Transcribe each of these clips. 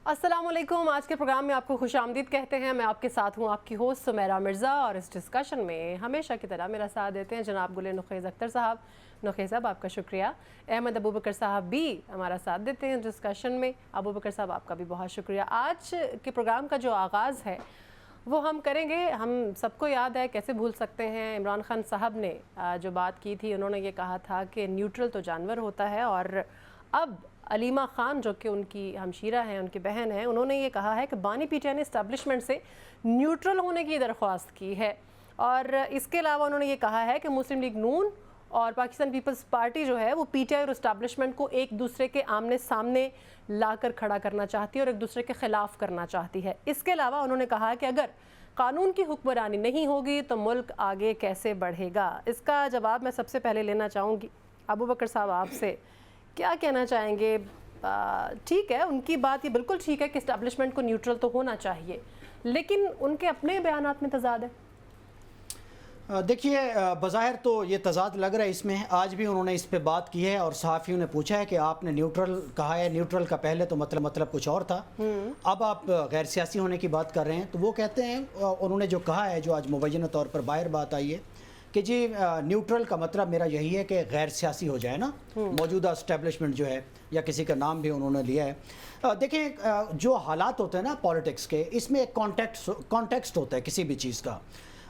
अस्सलाम वालेकुम। आज के प्रोग्राम में आपको खुश आमदीद कहते हैं। मैं आपके साथ हूँ आपकी होस्ट सुमेरा मिर्ज़ा, और इस डिस्कशन में हमेशा की तरह मेरा साथ देते हैं जनाब गुल नुखैज़ अख्तर साहब। नुखैज़ साहब आपका शुक्रिया। अहमद अबू बकर साहब भी हमारा साथ देते हैं डिस्कशन में। अबू बकर साहब आपका भी बहुत शुक्रिया। आज के प्रोग्राम का जो आगाज़ है वो हम करेंगे, हम सबको याद है, कैसे भूल सकते हैं, इमरान खान साहब ने जो बात की थी, उन्होंने ये कहा था कि न्यूट्रल तो जानवर होता है, और अब अलीमा खान जो कि उनकी हमशीरा हैं, उनकी बहन हैं, उन्होंने ये कहा है कि बानी पीटीआई ने इस्टेब्लिशमेंट से न्यूट्रल होने की दरख्वास्त की है। और इसके अलावा उन्होंने ये कहा है कि मुस्लिम लीग नून और पाकिस्तान पीपल्स पार्टी जो है वो पीटीआई और इस्टेब्लिशमेंट को एक दूसरे के आमने सामने लाकर खड़ा करना चाहती है और एक दूसरे के ख़िलाफ़ करना चाहती है। इसके अलावा उन्होंने कहा कि अगर कानून की हुक्मरानी नहीं होगी तो मुल्क आगे कैसे बढ़ेगा। इसका जवाब मैं सबसे पहले लेना चाहूँगी अबू बकर साहब आपसे। क्या कहना चाहेंगे? ठीक है, उनकी बात ये बिल्कुल ठीक है कि इस्टेब्लिशमेंट को न्यूट्रल तो होना चाहिए, लेकिन उनके अपने बयानात में तजाद है। देखिए, बज़ाहिर तो ये तजाद लग रहा है इसमें। आज भी उन्होंने इस पे बात की है और सहाफ़ियों ने पूछा है कि आपने न्यूट्रल कहा है, न्यूट्रल का पहले तो मतलब कुछ और था, अब आप गैर सियासी होने की बात कर रहे हैं। तो वो कहते हैं, उन्होंने जो कहा है, जो आज मुबैना तौर पर बाहर बात आई है कि जी न्यूट्रल का मतलब मेरा यही है कि गैर सियासी हो जाए ना, मौजूदा इस्टेब्लिशमेंट जो है, या किसी का नाम भी उन्होंने लिया है। देखें, जो हालात होते हैं ना पॉलिटिक्स के, इसमें एक कॉन्टेक्स्ट होता है किसी भी चीज़ का।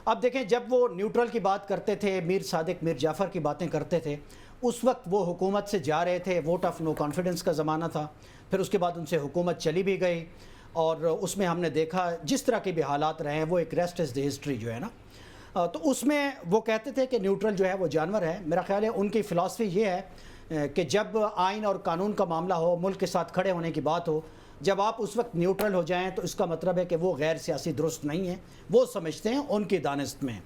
अब देखें, जब वो न्यूट्रल की बात करते थे, मीर सादिक मीर जाफ़र की बातें करते थे, उस वक्त वो हुकूमत से जा रहे थे, वोट ऑफ नो कॉन्फिडेंस का ज़माना था। फिर उसके बाद उनसे हुकूमत चली भी गई, और उसमें हमने देखा जिस तरह के भी हालात रहे हैं, वो एक रेस्ट इज़ द हिस्ट्री जो है ना। तो उसमें वो कहते थे कि न्यूट्रल जो है वो जानवर है। मेरा ख्याल है उनकी फ़िलासफ़ी ये है कि जब आइन और कानून का मामला हो, मुल्क के साथ खड़े होने की बात हो, जब आप उस वक्त न्यूट्रल हो जाएं तो इसका मतलब है कि वो गैर सियासी दुरुस्त नहीं है। वो समझते हैं उनकी दानिस्त में,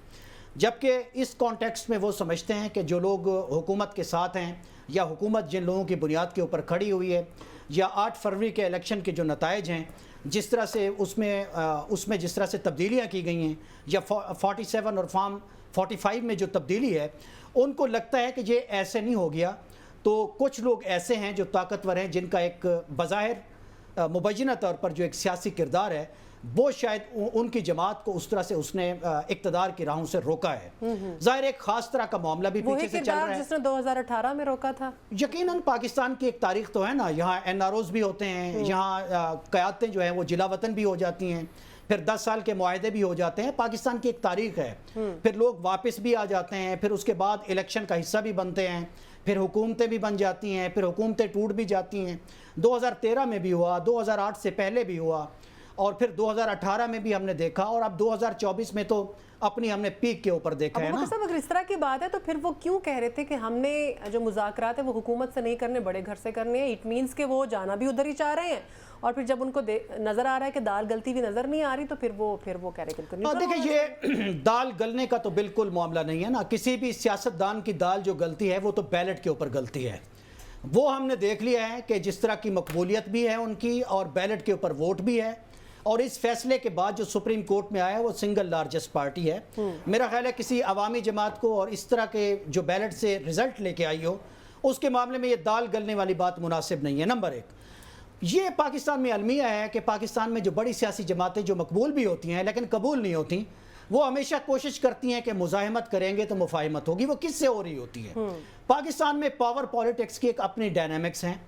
जबकि इस कॉन्टेक्स्ट में वो समझते हैं कि जो लोग हुकूमत के साथ हैं, या हुकूमत जिन लोगों की बुनियाद के ऊपर खड़ी हुई है, या 8 फरवरी के इलेक्शन के जो नताइज हैं, जिस तरह से उसमें जिस तरह से तब्दीलियाँ की गई हैं, या 47 और फॉर्म 45 में जो तब्दीली है, उनको लगता है कि ये ऐसे नहीं हो गया। तो कुछ लोग ऐसे हैं जो ताकतवर हैं, जिनका एक बज़ाहिर मुबैना तौर पर जो एक सियासी किरदार है, वो शायद उनकी जमात को उस तरह से उसने इक़्तिदार की राहों से रोका है। ज़ाहिर एक ख़ास तरह का मामला भी पीछे से चल रहा है, जिसने 2018 में रोका था। यकीनन पाकिस्तान की एक तारीख तो है ना, यहाँ NROs भी होते हैं, यहाँ क़यादतें जो हैं वो जिला वतन भी हो जाती हैं, फिर 10 साल के मुआहदे भी हो जाते हैं। पाकिस्तान की एक तारीख है, फिर लोग वापस भी आ जाते हैं, फिर उसके बाद इलेक्शन का हिस्सा भी बनते हैं, फिर हुकूमतें भी बन जाती हैं, फिर हुकूमतें टूट भी जाती हैं। 2013 में भी हुआ, 2008 से पहले भी हुआ, और फिर 2018 में भी हमने देखा, और अब 2024 में तो अपनी हमने पीक के ऊपर देखा है ना। अगर इस तरह की बात है तो फिर वो क्यों कह रहे थे कि हमने जो मुज़ाकरात है वो हुकूमत से नहीं करने, बड़े घर से करने हैं? इट मीन्स कि वो जाना भी उधर ही चाह रहे हैं, और फिर जब उनको नज़र आ रहा है कि दाल गलती भी नज़र नहीं आ रही, तो फिर वो कह रहे हैं। देखिए, ये दाल गलने का तो बिल्कुल मामला नहीं है ना। किसी भी सियासतदान की दाल जो गलती है वो तो बैलेट के ऊपर गलती है। वो हमने देख लिया है कि जिस तरह की मकबूलियत भी है उनकी, और बैलेट के ऊपर वोट भी है, और इस फैसले के बाद जो सुप्रीम कोर्ट में आया वो सिंगल लार्जेस्ट पार्टी है। मेरा ख्याल है किसी अवामी जमात को और इस तरह के जो बैलेट से रिजल्ट लेके आई हो, उसके मामले में ये दाल गलने वाली बात मुनासिब नहीं है। नंबर 1, ये पाकिस्तान में अलमिया है कि पाकिस्तान में जो बड़ी सियासी जमातें जो मकबूल भी होती हैं लेकिन कबूल नहीं होती, वो हमेशा कोशिश करती हैं कि मुज़ाहिमत करेंगे तो मुफाहिमत होगी। वो किससे हो रही होती है? पाकिस्तान में पावर पॉलिटिक्स की एक अपनी डायनामिक्स हैं।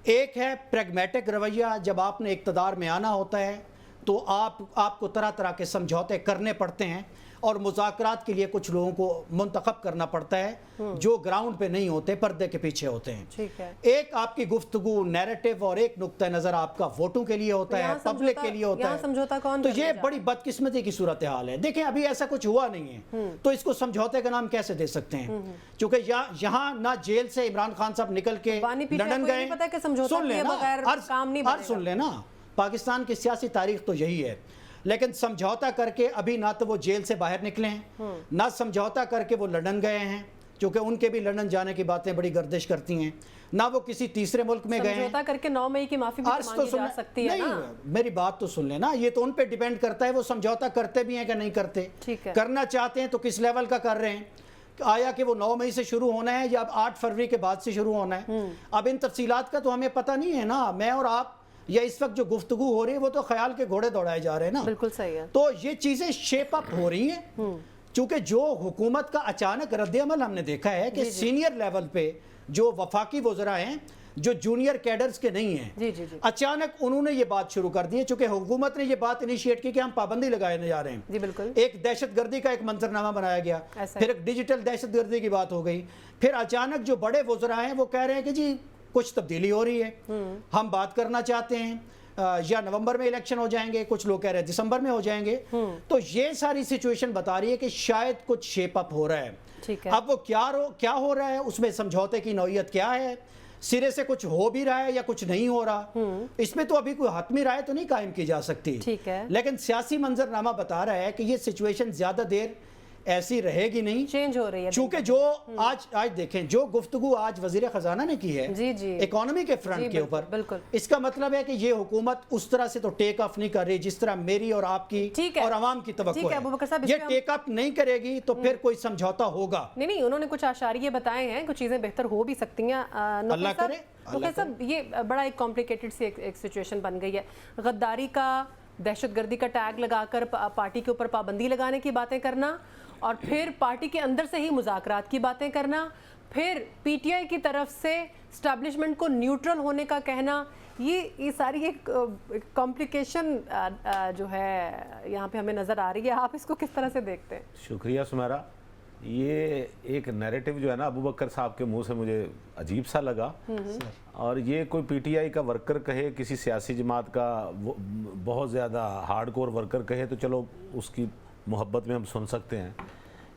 एक है प्रैग्मेटिक रवैया, जब आपने इक़्तिदार में आना होता है तो आपको तरह तरह के समझौते करने पड़ते हैं, और मुज़ाकरात के लिए कुछ लोगों को मुंतखब करना पड़ता है जो ग्राउंड पे नहीं होते, पर्दे के पीछे होते हैं। ठीक है। एक आपकी गुफ्तगू नैरेटिव और एक नुक्ता नज़र आपका वोटों के लिए होता है, पब्लिक के लिए होता है। समझौता कौन? तो ये बड़ी बदकिस्मती की सूरत हाल है। देखें, अभी ऐसा कुछ हुआ नहीं है, तो इसको समझौते का नाम कैसे दे सकते हैं? क्योंकि यहाँ ना जेल से इमरान खान साहब निकल के लंदन गए। सुन लेना, पाकिस्तान की सियासी तारीख तो यही है। लेकिन समझौता करके अभी ना तो वो जेल से बाहर निकले हैं, ना समझौता करके वो लंदन गए हैं, क्योंकि उनके भी लंदन जाने की बातें बड़ी गर्दिश करती हैं, ना वो किसी तीसरे मुल्क में गए। समझौता करके 9 मई की माफी भी मांगी जा सकती है ना। मेरी बात तो सुन लेना, ये तो उन पे डिपेंड करता है वो समझौता करते भी हैं कि नहीं करते। करना चाहते हैं तो किस लेवल का कर रहे हैं। आया कि वो 9 मई से शुरू होना है या अब 8 फरवरी के बाद से शुरू होना है। अब इन तफसीलात का तो हमें पता नहीं है ना। मैं और आप या इस वक्त जो गुफ्तगू हो रही है वो तो ख्याल के घोड़े दौड़ाए जा रहे हैं ना। बिल्कुल सही है। तो ये चीज़ें शेप अप हो रही हैं, चूंकि जो हुकूमत का अचानक रद्द-ए-अमल हमने देखा है कि सीनियर लेवल पे जो वफाकी वज़रा हैं जो जूनियर कैडर्स के नहीं हैं, जी जी जी अचानक उन्होंने ये बात शुरू कर दी है, चूंकि हुकूमत ने ये बात इनिशिएट की कि हम पाबंदी लगाने जा रहे हैं। जी बिल्कुल। एक दहशतगर्दी का एक मंजरनामा बनाया गया, ऐसा फिर एक डिजिटल दहशतगर्दी की बात हो गई, फिर अचानक जो बड़े वज़रा हैं वो कह रहे हैं कि जी कुछ तब्दीली हो रही है, हम बात करना चाहते हैं, या नवंबर में इलेक्शन हो जाएंगे, कुछ लोग कह रहे हैं दिसंबर में हो जाएंगे। तो ये सारी सिचुएशन बता रही है कि शायद कुछ शेप अप हो रहा है। ठीक है। अब वो क्या हो रहा है, उसमें समझौते की नौयत क्या है, सिरे से कुछ हो भी रहा है या कुछ नहीं हो रहा, इसमें तो अभी कोई हतमी राय तो नहीं कायम की जा सकती। ठीक है। लेकिन सियासी मंजरनामा बता रहा है कि ये सिचुएशन ज्यादा देर ऐसी रहेगी नहीं, चेंज हो रही है। चूंकि जो आज देखें जो गुफ्तगू आज वजीर खजाना ने की है जी जी इकोनॉमी के फ्रंट के ऊपर, बिल्कुल इसका मतलब है कि ये हुकूमत उस तरह से तो टेक ऑफ नहीं कर रही जिस तरह मेरी और आपकी और आवाम की तवक्को है। ये टेक ऑफ नहीं करेगी तो फिर कोई समझौता होगा नहीं, उन्होंने कुछ आशारिये बताए हैं, कुछ चीजें बेहतर हो भी सकती हैं। अल्लाह करे। सब ये बड़ा एक कॉम्प्लिकेटेड सी एक सिचुएशन बन गई है। गद्दारी का, दहशतगर्दी का टैग लगाकर पार्टी के ऊपर पाबंदी लगाने की बातें करना, और फिर पार्टी के अंदर से ही मुज़ाकरात की बातें करना, फिर पीटीआई की तरफ से एस्टैब्लिशमेंट को न्यूट्रल होने का कहना, ये सारी एक कॉम्प्लिकेशन जो है यहाँ पे हमें नज़र आ रही है। आप इसको किस तरह से देखते हैं? शुक्रिया सुमेरा। ये एक नैरेटिव जो है ना अबू बकर साहब के मुंह से मुझे अजीब सा लगा, और ये कोई पीटीआई का वर्कर कहे, किसी सियासी जमात का बहुत ज़्यादा हार्डकोर वर्कर कहे तो चलो उसकी मोहब्बत में हम सुन सकते हैं,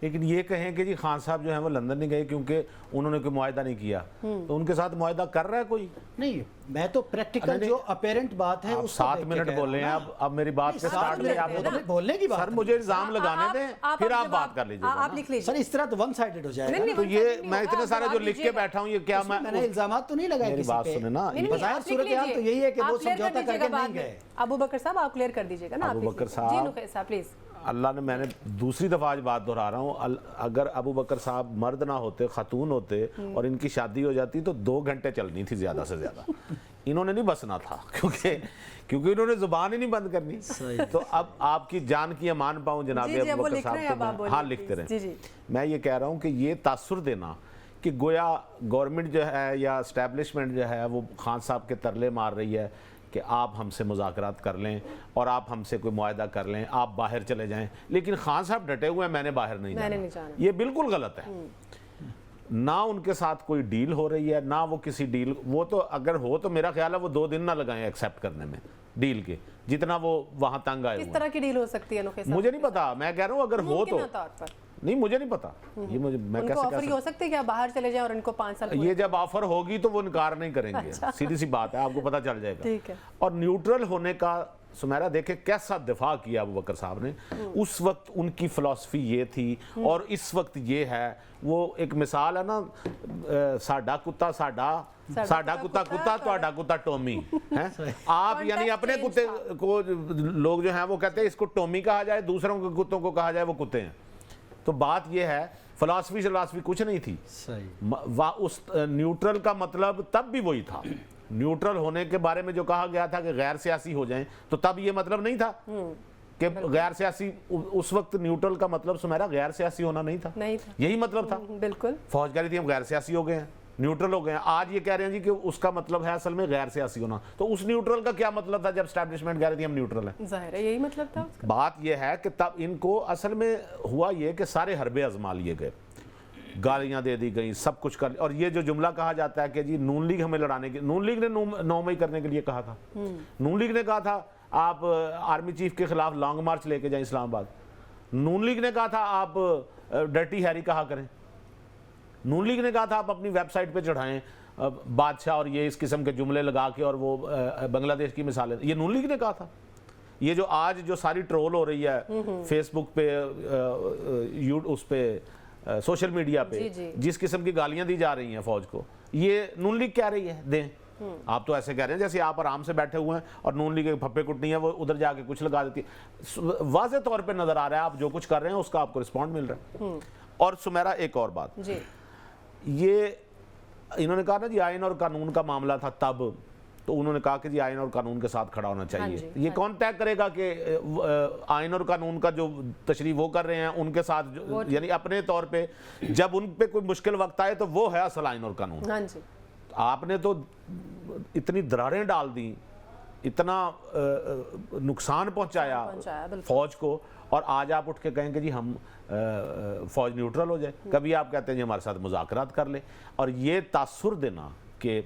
लेकिन ये कहें कि जी खान साहब जो है वो लंदन नहीं गए क्योंकि उन्होंने कोई मुआहदा नहीं किया, तो उनके साथ मुआहदा कर रहा है कोई नहीं। मैं तो प्रैक्टिकल जो अपेरेंट बात है उस 7 मिनट बोले हैं। अब मेरी बात पे स्टार्ट करें आप बोलने की बात। सर मुझे इल्जाम लगाने दें, फिर आप बात कर लीजिए। आप लिख लीजिए सर, इस तरह तो वन साइडेड हो जाएगा। तो ये मैं इतने सारे जो लिख के बैठा हूँ, ये क्या मैंने इल्जाम तो नहीं लगाया मेरी किसी बात पे। सुने ना, बाज़ाहिर सूरत हाल तो यही है कि वो समझौता करके नहीं गए। अबू बकर साहब आप क्लियर कर दीजिएगा ना। अबू बकर साहब प्लीज। अल्लाह ने, मैंने दूसरी दफ़ा आज बात दोहरा रहा हूँ, अगर अबू बकर साहब मर्द ना होते, खातून होते और इनकी शादी हो जाती तो 2 घंटे चलनी थी ज़्यादा से ज़्यादा। इन्होंने नहीं बसना था क्योंकि इन्होंने ज़ुबान ही नहीं बंद करनी। तो अब आपकी जान की अमान पाऊँ जनाब अबू बकर साहब को, हाँ लिखते रहें। मैं ये कह रहा हूँ कि ये तासुर देना कि गोया गवर्नमेंट जो है या इस्टेब्लिशमेंट जो है वो खान साहब के तरले मार रही है कि आप हमसे मुज़ाकरात कर लें और आप हमसे कोई मुआहदा कर लें, आप बाहर चले जाएं, लेकिन खान साहब डटे हुए हैं मैंने बाहर नहीं जाना। ये बिल्कुल गलत है। ना उनके साथ कोई डील हो रही है, ना वो किसी डील, वो तो अगर हो तो मेरा ख्याल है वो 2 दिन ना लगाएं एक्सेप्ट करने में डील के, जितना वो वहां तंग आए। किस तरह की डील हो सकती है? मुझे नहीं पता, मैं कह रहा हूँ अगर हो तो नहीं, मुझे नहीं पता। ये मुझे मैं कैसे ऑफर हो सकती है कि आप बाहर चले जाएं और इनको 5 साल ये जब ऑफर होगी तो वो इनकार नहीं करेंगे। अच्छा। सीधी सी बात है, आपको पता चल जाएगा। ठीक है। और न्यूट्रल होने का सुमेरा देखे कैसा दिफा किया अबू बकर साहब ने। उस वक्त उनकी फिलॉसफी ये थी और इस वक्त ये है। वो एक मिसाल है ना, साडा कुत्ता साडा कुत्ता तुहाडा कुत्ता टॉमी है। आप यानी अपने कुत्ते को लोग जो है वो कहते हैं इसको टॉमी कहा जाए, दूसरों के कुत्तों को कहा जाए वो कुत्ते हैं। तो बात यह है, फिलॉसफी कुछ नहीं थी। उस न्यूट्रल का मतलब तब भी वही था। न्यूट्रल होने के बारे में जो कहा गया था कि गैर सियासी हो जाएं, तो तब ये मतलब नहीं था कि गैर सियासी। उस वक्त न्यूट्रल का मतलब सुमेरा गैर सियासी होना नहीं था, यही मतलब था। बिल्कुल। फौज कह रही थी हम गैर सियासी हो गए हैं, न्यूट्रल हो गए हैं। आज ये कह रहे हैं जी कि उसका मतलब है असल में गैर सियासी होना। तो उस न्यूट्रल का क्या मतलब था जब एस्टैब्लिशमेंट कह रही थी हम न्यूट्रल हैं? जाहिर है यही मतलब था उसका। बात ये है कि तब इनको असल में हुआ ये कि सारे हरबे आजमा लिए गए, गालियां दे दी गई, सब कुछ कर। और ये जो जुमला कहा जाता है कि जी नून लीग हमें लड़ाने की, नून लीग ने 9 मई करने के लिए कहा था। नून लीग ने कहा था आप आर्मी चीफ के खिलाफ लॉन्ग मार्च लेके जाएं इस्लामाबाद। नून लीग ने कहा था आप डर्टी हैरी कहा करें। नून लीग ने कहा था आप अपनी वेबसाइट पे चढ़ाएं बादशाह और ये इस किस्म के जुमले लगा के, और वो बांग्लादेश की मिसालें, ये नून लीग ने कहा था। ये जो आज जो सारी ट्रोल हो रही है फेसबुक पे, उस पे सोशल मीडिया पे, जिस किस्म की गालियां दी जा रही हैं फौज को, ये नून लीग कह रही है दें। आप तो ऐसे कह रहे हैं जैसे आप आराम से बैठे हुए हैं और नून लीग फप्पे कुटनी है, वो उधर जाके कुछ लगा देती है। वाज़े तौर पे नजर आ रहा है आप जो कुछ कर रहे हैं उसका आपको रिस्पॉन्ड मिल रहा है। और सुमेरा एक और बात जी। ये इन्होंने कहा ना जी आइन और कानून का मामला था तब, तो उन्होंने कहा कि जी आइन और कानून के साथ खड़ा होना चाहिए। ये कौन तय करेगा कि आइन और कानून का जो तशरीह वो कर रहे हैं उनके साथ, यानी अपने तौर पे जब उन पे कोई मुश्किल वक्त आए तो वो है असल आइन और कानून। हाँ जी। आपने तो इतनी दरारें डाल दी, इतना नुकसान पहुंचाया फौज को, और आज आप उठ के कहें कि जी हम फौज न्यूट्रल हो जाए। कभी आप कहते हैं जी हमारे साथ मुज़ाकरात कर ले, और ये तासुर देना कि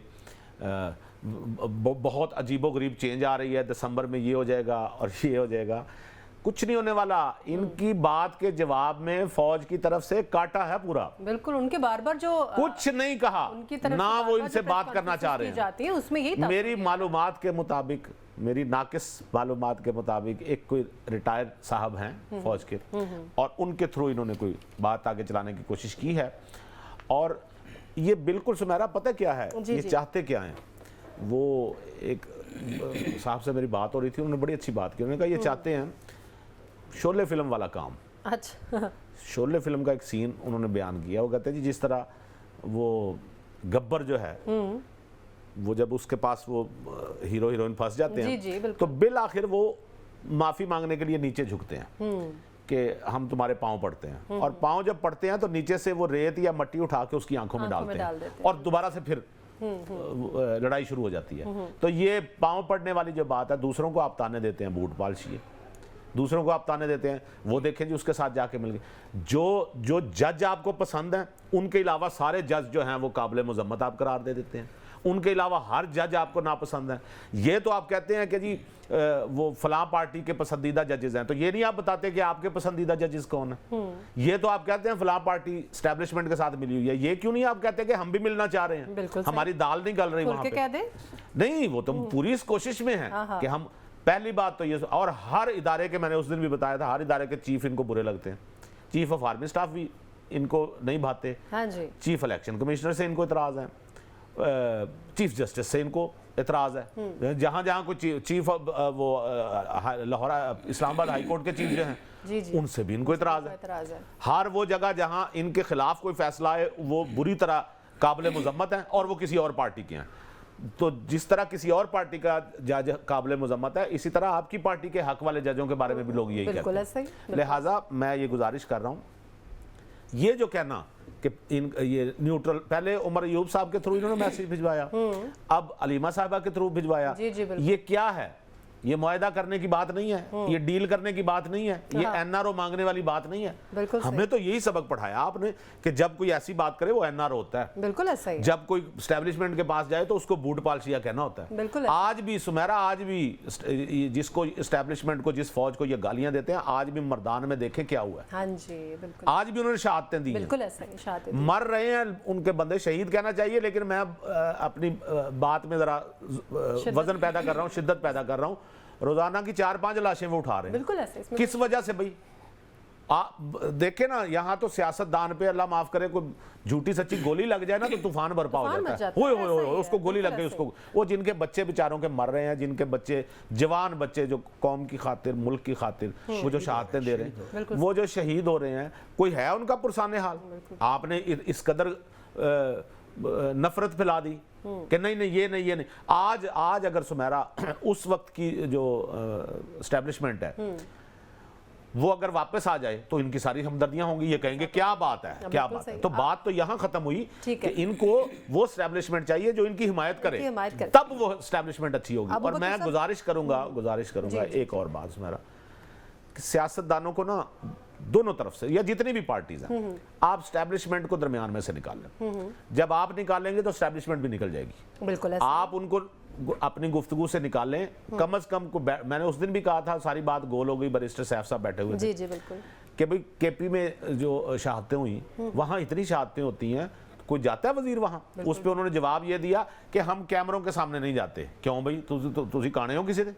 बहुत अजीबोगरीब चेंज आ रही है, दिसंबर में ये हो जाएगा और ये हो जाएगा, कुछ नहीं होने वाला। इनकी बात के जवाब में फौज की तरफ से काटा है पूरा। बिल्कुल, उनके बार बार जो कुछ नहीं कहा, ना वो इनसे बात करना चाह रहे हैं। उसमें यही मेरी मालूमात के मुताबिक, मेरी नाकिस मालूमात के मुताबिक एक कोई रिटायर साहब हैं फौज के, और उनके थ्रू इन्होंने कोई बात आगे चलाने की कोशिश की है। और ये बिल्कुल सुमेरा पता क्या है, ये चाहते क्या हैं। वो एक साहब से मेरी बात हो रही थी, उन्होंने बड़ी अच्छी बात की। उन्होंने कहा ये चाहते हैं शोले फिल्म वाला काम। अच्छा। शोले फिल्म का एक सीन उन्होंने बयान किया। वो कहते हैं जी जिस तरह वो गब्बर जो है, वो जब उसके पास वो हीरो हीरोइन फंस जाते हैं तो बिल आखिर वो माफी मांगने के लिए नीचे झुकते हैं कि हम तुम्हारे पांव पड़ते हैं, और पांव जब पड़ते हैं तो नीचे से वो रेत या मट्टी उठा के उसकी आंखों में डालते हैं और दोबारा से फिर लड़ाई शुरू हो जाती है। तो ये पांव पड़ने वाली जो बात है, दूसरों को आप ताने देते हैं बूट पालशिए, दूसरों को आप ताने देते हैं, वो देखें जी उसके साथ जाके मिल गए। जो जज आपको पसंद हैं उनके अलावा सारे जज जो हैं वो काबिल मुजम्मत आप करार दे देते हैं, उनके अलावा हर जज आपको नापसंद है। ये तो आप कहते हैं कि जी वो फलां पार्टी के पसंदीदा जजेस हैं, तो ये नहीं आप बताते कि आपके पसंदीदा जजेस कौन है। ये तो आप कहते हैं फलां पार्टी स्टैब्लिशमेंट के साथ मिली हुई है, ये क्यों नहीं आप कहते कि हम भी मिलना चाह रहे हैं, हमारी दाल नहीं गल रही वहां पे। नहीं, वो तो पूरी इस कोशिश में है कि हम, पहली बात तो ये, और हर इदारे के, मैंने उस दिन भी बताया था, हर इदारे के चीफ इनको बुरे लगते हैं। चीफ ऑफ आर्मी स्टाफ भी इनको नहीं भाते, चीफ इलेक्शन कमिश्नर से इनको इतराज है, चीफ जस्टिस से इनको इतराज है, जहां जहां कोई चीफ वो लाहौर इस्लामाबाद हाई कोर्ट के चीफ जो हैं उनसे भी इनको इतराज है। हर वो जगह जहां इनके खिलाफ कोई फैसला है वो बुरी तरह काबिल मुजम्मत है और वो किसी और पार्टी के हैं। तो जिस तरह किसी और पार्टी का जज काबिल मुजम्मत है, इसी तरह आपकी पार्टी के हक वाले जजों के बारे में भी लोग यही कहते हैं। लिहाजा मैं ये गुजारिश कर रहा हूँ, ये जो कहना कि ये न्यूट्रल, पहले उमर अयूब साहब के थ्रू इन्होंने मैसेज भिजवाया, अब अलीमा साहिबा के थ्रू भिजवाया। ये क्या है? ये मुआहदा करने की बात नहीं है, ये डील करने की बात नहीं है, ये एनआरओ मांगने वाली बात नहीं है। हमें तो यही सबक पढ़ाया आपने कि जब कोई ऐसी बात करे वो एनआरओ होता है। बिल्कुल ऐसा ही। जब कोई एस्टेब्लिशमेंट के पास जाए तो उसको बूट पालशिया कहना होता है। बिल्कुल। आज भी सुमेरा, आज भी जिसको एस्टेब्लिशमेंट को, जिस फौज को ये गालियां देते हैं, आज भी मर्दान में देखें क्या हुआ है। हाँ जी, बिल्कुल। आज भी उन्होंने शहादतें दी। बिल्कुल ऐसा ही, शहादतें मर रहे हैं उनके बंदे, शहीद कहना चाहिए, लेकिन मैं अपनी बात में जरा वजन पैदा कर रहा हूँ, शिद्दत पैदा कर रहा हूँ। रोजाना की 4-5 लाशें वो उठा रहे हैं। बिल्कुल ऐसे। किस वजह से भाई? देखे ना, यहाँ तो सियासतदान पे अल्लाह माफ करे कोई झूठी सच्ची गोली लग जाए ना तो तूफान बर्पा हो जाता है। होए उसको गोली लग गई, उसको, वो जिनके बच्चे बेचारों के मर रहे हैं, जिनके बच्चे, जवान बच्चे जो कौम की खातिर, मुल्क की खातिर वो जो शहादतें दे रहे हैं, वो जो शहीद हो रहे हैं, कोई है उनका पुरसाने हाल? आपने इस कदर नफरत फैला दी कि नहीं नहीं ये नहीं ये नहीं। आज अगर सुमेरा उस वक्त की जो एस्टेब्लिशमेंट है वो अगर वापस आ जाए तो इनकी सारी हमदर्दियां होंगी, ये कहेंगे क्या बात है, क्या बात है। तो बात तो यहां खत्म हुई कि इनको वो एस्टेब्लिशमेंट चाहिए जो इनकी हिमायत करे, तब वो एस्टेब्लिशमेंट अच्छी होगी। और मैं गुजारिश करूंगा एक और बात सुमेरा, सियासतदानों को ना दोनों तरफ से, या जितनी भी पार्टीज हैं, आप एस्टेब्लिशमेंट को दरमियान में से निकाल लें। जब आप निकालेंगे तो एस्टेब्लिशमेंट भी निकल जाएगी। बिल्कुल। आप उनको अपनी गुफ्तगू से निकालें, कम से कम को। मैंने उस दिन भी कहा था, सारी बात गोल हो गई, बैरिस्टर सैफ साहब बैठे हुए थे। जी बिल्कुल। कि भाई केपी में जो शहादतें हुई, वहां इतनी शहादतें होती हैं, कोई जाता है वजीर वहां? उस पर उन्होंने जवाब ये दिया कि हम कैमरों के सामने नहीं जाते। क्यों भाई, तुझे काने हो किसी ने?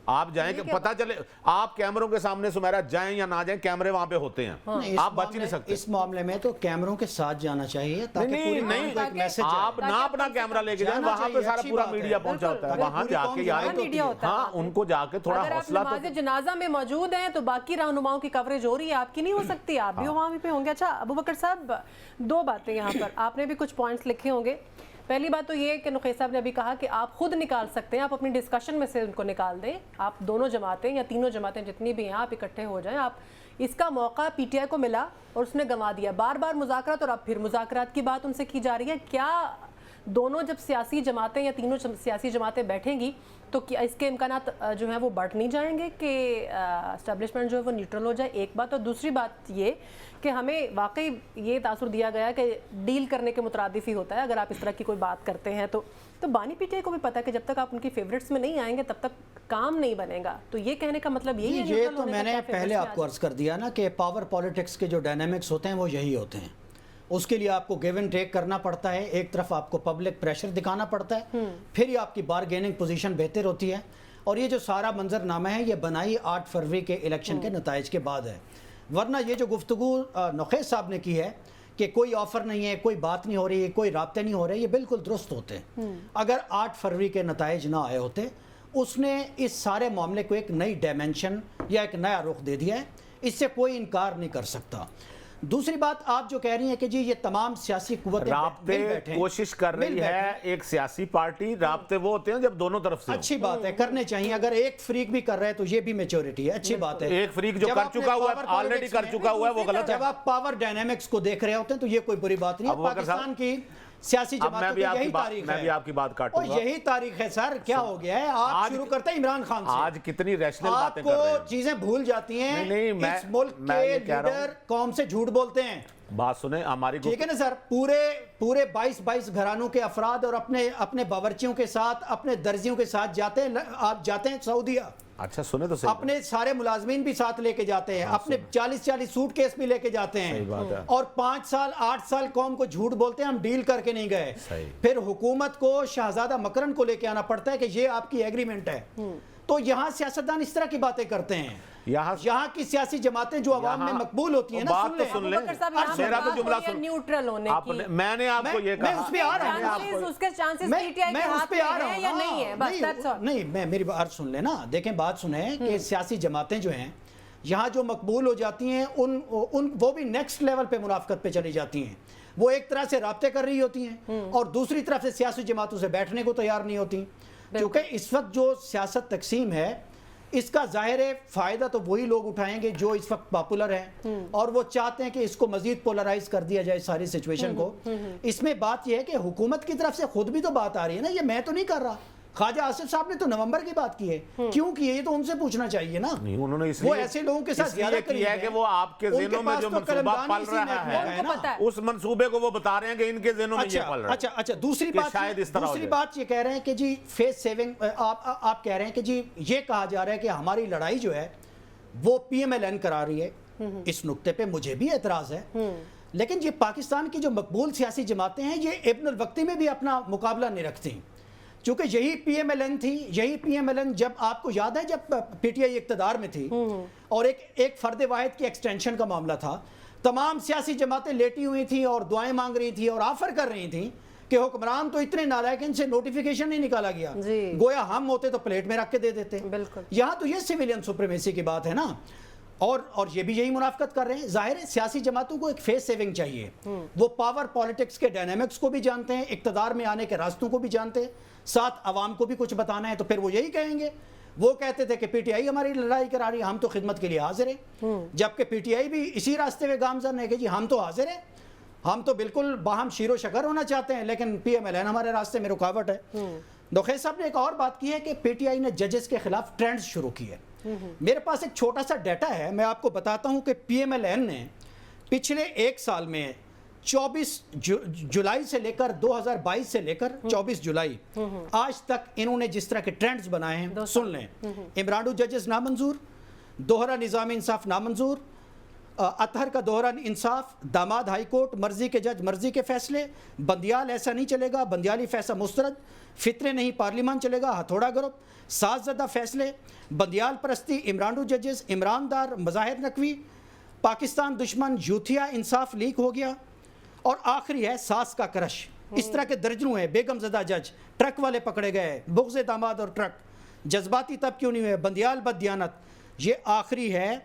आप जाएं कि पता चले, आप कैमरों के सामने सुमेरा जाएं या ना जाएं, कैमरे वहां पे होते हैं। आप बच ही नहीं सकते। इस मामले में तो कैमरों के साथ जाना चाहिए ताकि नहीं, आप ना अपना कैमरा लेके जाएं, वहां पे सारा पूरा मीडिया पहुंचा होता है, वहां जाके यार, हाँ उनको जाके थोड़ा हौसला। तो जनाजा में मौजूद हैं तो बाकी रहनुमाओं की कवरेज हो रही है, आपकी नहीं हो सकती, आप भी वहां पे होंगे। अच्छा अबू बकर साहब, दो बातें यहाँ पर आपने भी कुछ पॉइंट्स लिखे होंगे। پہلی بات تو یہ کہ نقیص صاحب نے ابھی کہا کہ آپ خود نکال سکتے ہیں, آپ اپنی ڈسکشن میں سے ان کو نکال دیں, آپ دونوں جماعتیں یا تینوں جماعتیں جتنی بھی ہیں آپ اکٹھے ہو جائیں. آپ اس کا موقع پی ٹی آئی کو ملا اور اس نے گنوا دیا, بار بار مذاکرات, اور اب پھر مذاکرات کی بات ان سے کی جا رہی ہے. کیا دونوں جب سیاسی جماعتیں یا تینوں سیاسی جماعتیں بیٹھیں گی تو کیا اس کے امکانات جو ہیں وہ بڑھ نہیں جائیں گے کہ اسٹیبلشمنٹ جو ہے وہ نیوٹرل ہو جائے؟ ایک بات. اور دوسری بات یہ کہ ہمیں واقعی یہ تاثر دیا گیا کہ ڈیل کرنے کے مترادف ہی ہوتا ہے اگر آپ اس طرح کی کوئی بات کرتے ہیں. تو بانی پی ٹی آئی کو بھی پتہ ہے کہ جب تک آپ ان کی فیوریٹس میں نہیں آئیں گے تب تک کام نہیں بنے گا. تو یہ کہنے کا مطلب یہی ہے یہ تو میں نے پہلے آپ کو عرض کر دیا نا کہ پاور پالیٹکس کے جو ڈائنامکس ہوتے ہیں وہ یہی ہوتے ہیں. اس کے لیے آپ کو گیو اینڈ ٹیک کرنا پڑتا ہے, ایک طرف آپ کو پبلک پریشر دکھانا پڑتا ہے, پھر یہ آپ کی بارگیننگ پوزیشن بہتر ہوتی ہے. اور یہ جو سارا منظر نامہ ہے یہ بنائی 8 فروری کے الیکشن کے نتائج کے بعد ہے. ورنہ یہ جو گفتگو نقیص صاحب نے کی ہے کہ کوئی آفر نہیں ہے, کوئی بات نہیں ہو رہی ہے, کوئی رابطے نہیں ہو رہے, یہ بالکل درست ہوتے ہیں. اگر 8 فروری کے نتائج نہ آئے ہوتے, اس نے اس سارے معاملے کو ایک نئی ڈائمنشن یا ایک نیا رخ دے دیا ہے, اس سے کوئی انکار نہیں کر سکتا. دوسری بات آپ جو کہہ رہی ہیں کہ جی یہ تمام سیاسی قوتیں رابطے کوشش کر رہی ہے ایک سیاسی پارٹی, رابطے وہ ہوتے ہیں جب دونوں طرف سے. اچھی بات ہے, کرنے چاہیے. اگر ایک فریق بھی کر رہے ہیں تو یہ بھی میچورٹی ہے, اچھی بات ہے. ایک فریق جو کر چکا ہوا ہے, آلریڈی کر چکا ہوا ہے, وہ غلط ہے. جب آپ پاور ڈائنامکس کو دیکھ رہے ہوتے ہیں تو یہ کوئی بری بات نہیں ہے. پاکستان کی سیاسی جماعتوں کی یہی تاریخ ہے. میں بھی آپ کی بات کاٹوں گا. یہی تاریخ ہے سر. کیا ہو گیا ہے؟ آپ شروع کرتے ہیں عمران خان سے. آج کتنی ریشنل باتیں کر رہے ہیں. آپ کو چیزیں بھول جاتی ہیں. اس ملک کے لیڈر قوم سے جھوٹ بولتے ہیں. بات سنیں ہماری, ٹھیک ہے نا سر. پورے 22 گھرانوں کے افراد اور اپنے باورچیوں کے ساتھ, اپنے درزیوں کے ساتھ جاتے ہیں. آپ جاتے ہیں سعودیہ, اچھا سنیں تو صحیح, اپنے سارے ملازمین بھی ساتھ لے کے جاتے ہیں, اپنے 40 سوٹ کیس بھی لے کے جاتے ہیں, اور 5 سال 8 سال قوم کو جھوٹ بولتے ہیں ہم ڈیل کر کے نہیں گئے. پھر حکومت کو شہزادہ مکرن کو لے کے آنا پڑتا ہے کہ یہ آپ کی ایگریمنٹ ہے. تو یہاں سیاستدان اس طرح کی باتیں کرتے ہیں. یہاں کی سیاسی جماعتیں جو عوام میں مقبول ہوتی ہیں نا, بات تو سن لیں, میرا تو جملہ سن. نیوٹرل ہونے کی میں نے آپ کو یہ کہا, میں اس پہ آ رہا ہوں. اس کے چانسز پی ٹی آئی کے ہاتھ میں ہیں یا نہیں ہے, بس that's all. نہیں, میری بات سن لیں نا. دیکھیں بات سنیں کہ سیاسی جماعتیں جو ہیں یہاں جو مقبول ہو جاتی ہیں وہ بھی نیکسٹ لیول پہ منافقت پہ چلی جاتی ہیں. وہ ایک طرح سے رابطے کر رہی ہوتی ہیں اور دوسری طرف سے سیاسی جماعتوں سے بیٹھنے کو تیار نہیں ہوتی. کیونکہ اس وقت جو سیاست تقسیم ہے اس کا ظاہر فائدہ تو وہی لوگ اٹھائیں گے جو اس وقت پاپولر ہیں, اور وہ چاہتے ہیں کہ اس کو مزید پولرائز کر دیا جائے ساری سچویشن کو. اس میں بات یہ ہے کہ حکومت کی طرف سے خود بھی تو بات آ رہی ہے نا, یہ میں تو نہیں کر رہا. خواجہ آصف صاحب نے تو نومبر کی بات کی ہے, کیوں کی ہے یہ تو ان سے پوچھنا چاہیے نا. انہوں نے وہ ایسے لوگوں کے ساتھ زیادہ قریب ہے کہ وہ آپ کے ذہنوں میں جو منصوبہ پل رہا ہے اس منصوبے کو وہ بتا رہے ہیں کہ ان کے ذہنوں میں یہ پل رہا ہے. اچھا دوسری بات یہ کہہ رہے ہیں کہ جی فیس سیونگ, آپ کہہ رہے ہیں کہ جی یہ کہا جا رہا ہے کہ ہماری لڑائی جو ہے وہ پی ایم ایل این کرا رہی ہے. اس نقطے پہ مجھے بھی اعتراض ہے, لیکن یہ پاکستان کی جو مقبول سیاسی جماعتیں ہیں یہ ابن الوقتی میں بھی اپنا مقابلہ نہیں رکھتی. چونکہ یہی پی ایم ایل این تھی, یہی پی ایم ایل این جب آپ کو یاد ہے جب پی ٹی آئی اقتدار میں تھی اور ایک فرد واحد کی ایکسٹینشن کا معاملہ تھا, تمام سیاسی جماعتیں لیٹی ہوئی تھیں اور دعائیں مانگ رہی تھیں اور آفر کر رہی تھیں کہ حکمران تو اتنے نالائق ان سے نوٹیفیکیشن نہیں نکالا گیا, گویا ہم ہوتے تو پلیٹ میں رکھ کے دے دیتے. یہاں تو یہ سویلین سپریمیسی کی بات ہے نا, اور یہ بھی یہی منافقت کر رہے ہیں. ظاہر ہے سیاسی جماعتوں کو ایک فیس سیونگ چاہیے. وہ پاور پالیٹکس کے ڈائنامکس کو بھی جانتے ہیں, اقتدار میں آنے کے راستوں کو بھی جانتے ہیں, ساتھ عوام کو بھی کچھ بتانا ہے تو پھر وہ یہی کہیں گے. وہ کہتے تھے کہ پی ٹی آئی ہماری لڑائی کرا رہی ہے, ہم تو خدمت کے لیے حاضر ہیں, جبکہ پی ٹی آئی بھی اسی راستے میں گامزن ہے کہ جی ہم تو حاضر ہیں, ہم تو بالکل باہم شیر و شکر ہونا چاہتے ہیں, لیکن پی ایم ایل این ہمارے راستے میں رکاوٹ ہے. نقیص صاحب نے ایک اور بات کی ہے کہ پی ٹی آئی نے ججز کے خلاف ٹرینڈز شروع کیے. میرے پاس ایک چھوٹا سا ڈیٹا ہے, میں آپ کو بتاتا ہوں کہ پی ایم ایل این نے پچھلے ایک سال میں 24 جولائی سے لے کر 2022 سے لے کر 24 جولائی آج تک انہوں نے جس طرح کے ٹرینڈز بنائے ہیں سن لیں. عمرانو ججز نامنظور, دوہرا نظام انصاف نامنظور, اطہر کا دوہرا انصاف, داماد ہائی کورٹ, مرضی کے جج مرضی کے فیصلے, بندیال ایسا نہیں چلے گا, بندیالی فیصلہ مسترد, فطرے نہیں پارلیمان چلے گا, ہتھوڑا گروپ, ساز زدہ فیصلے, بندیال پرستی, عمرانو ججز, عمران دار, مظاہر نقوی, پاکستان دشمن, یوتھیا, انصاف لیک ہو گیا, اور آخری ہے ساس کا کرش. اس طرح کے درجنوں ہیں. بیگم زدہ جج, ٹرک والے پکڑے گئے, بغض داماد اور ٹرک, جذباتی تب کیوں نہیں ہوئے, بندیال بد دیانت. یہ آخری ہے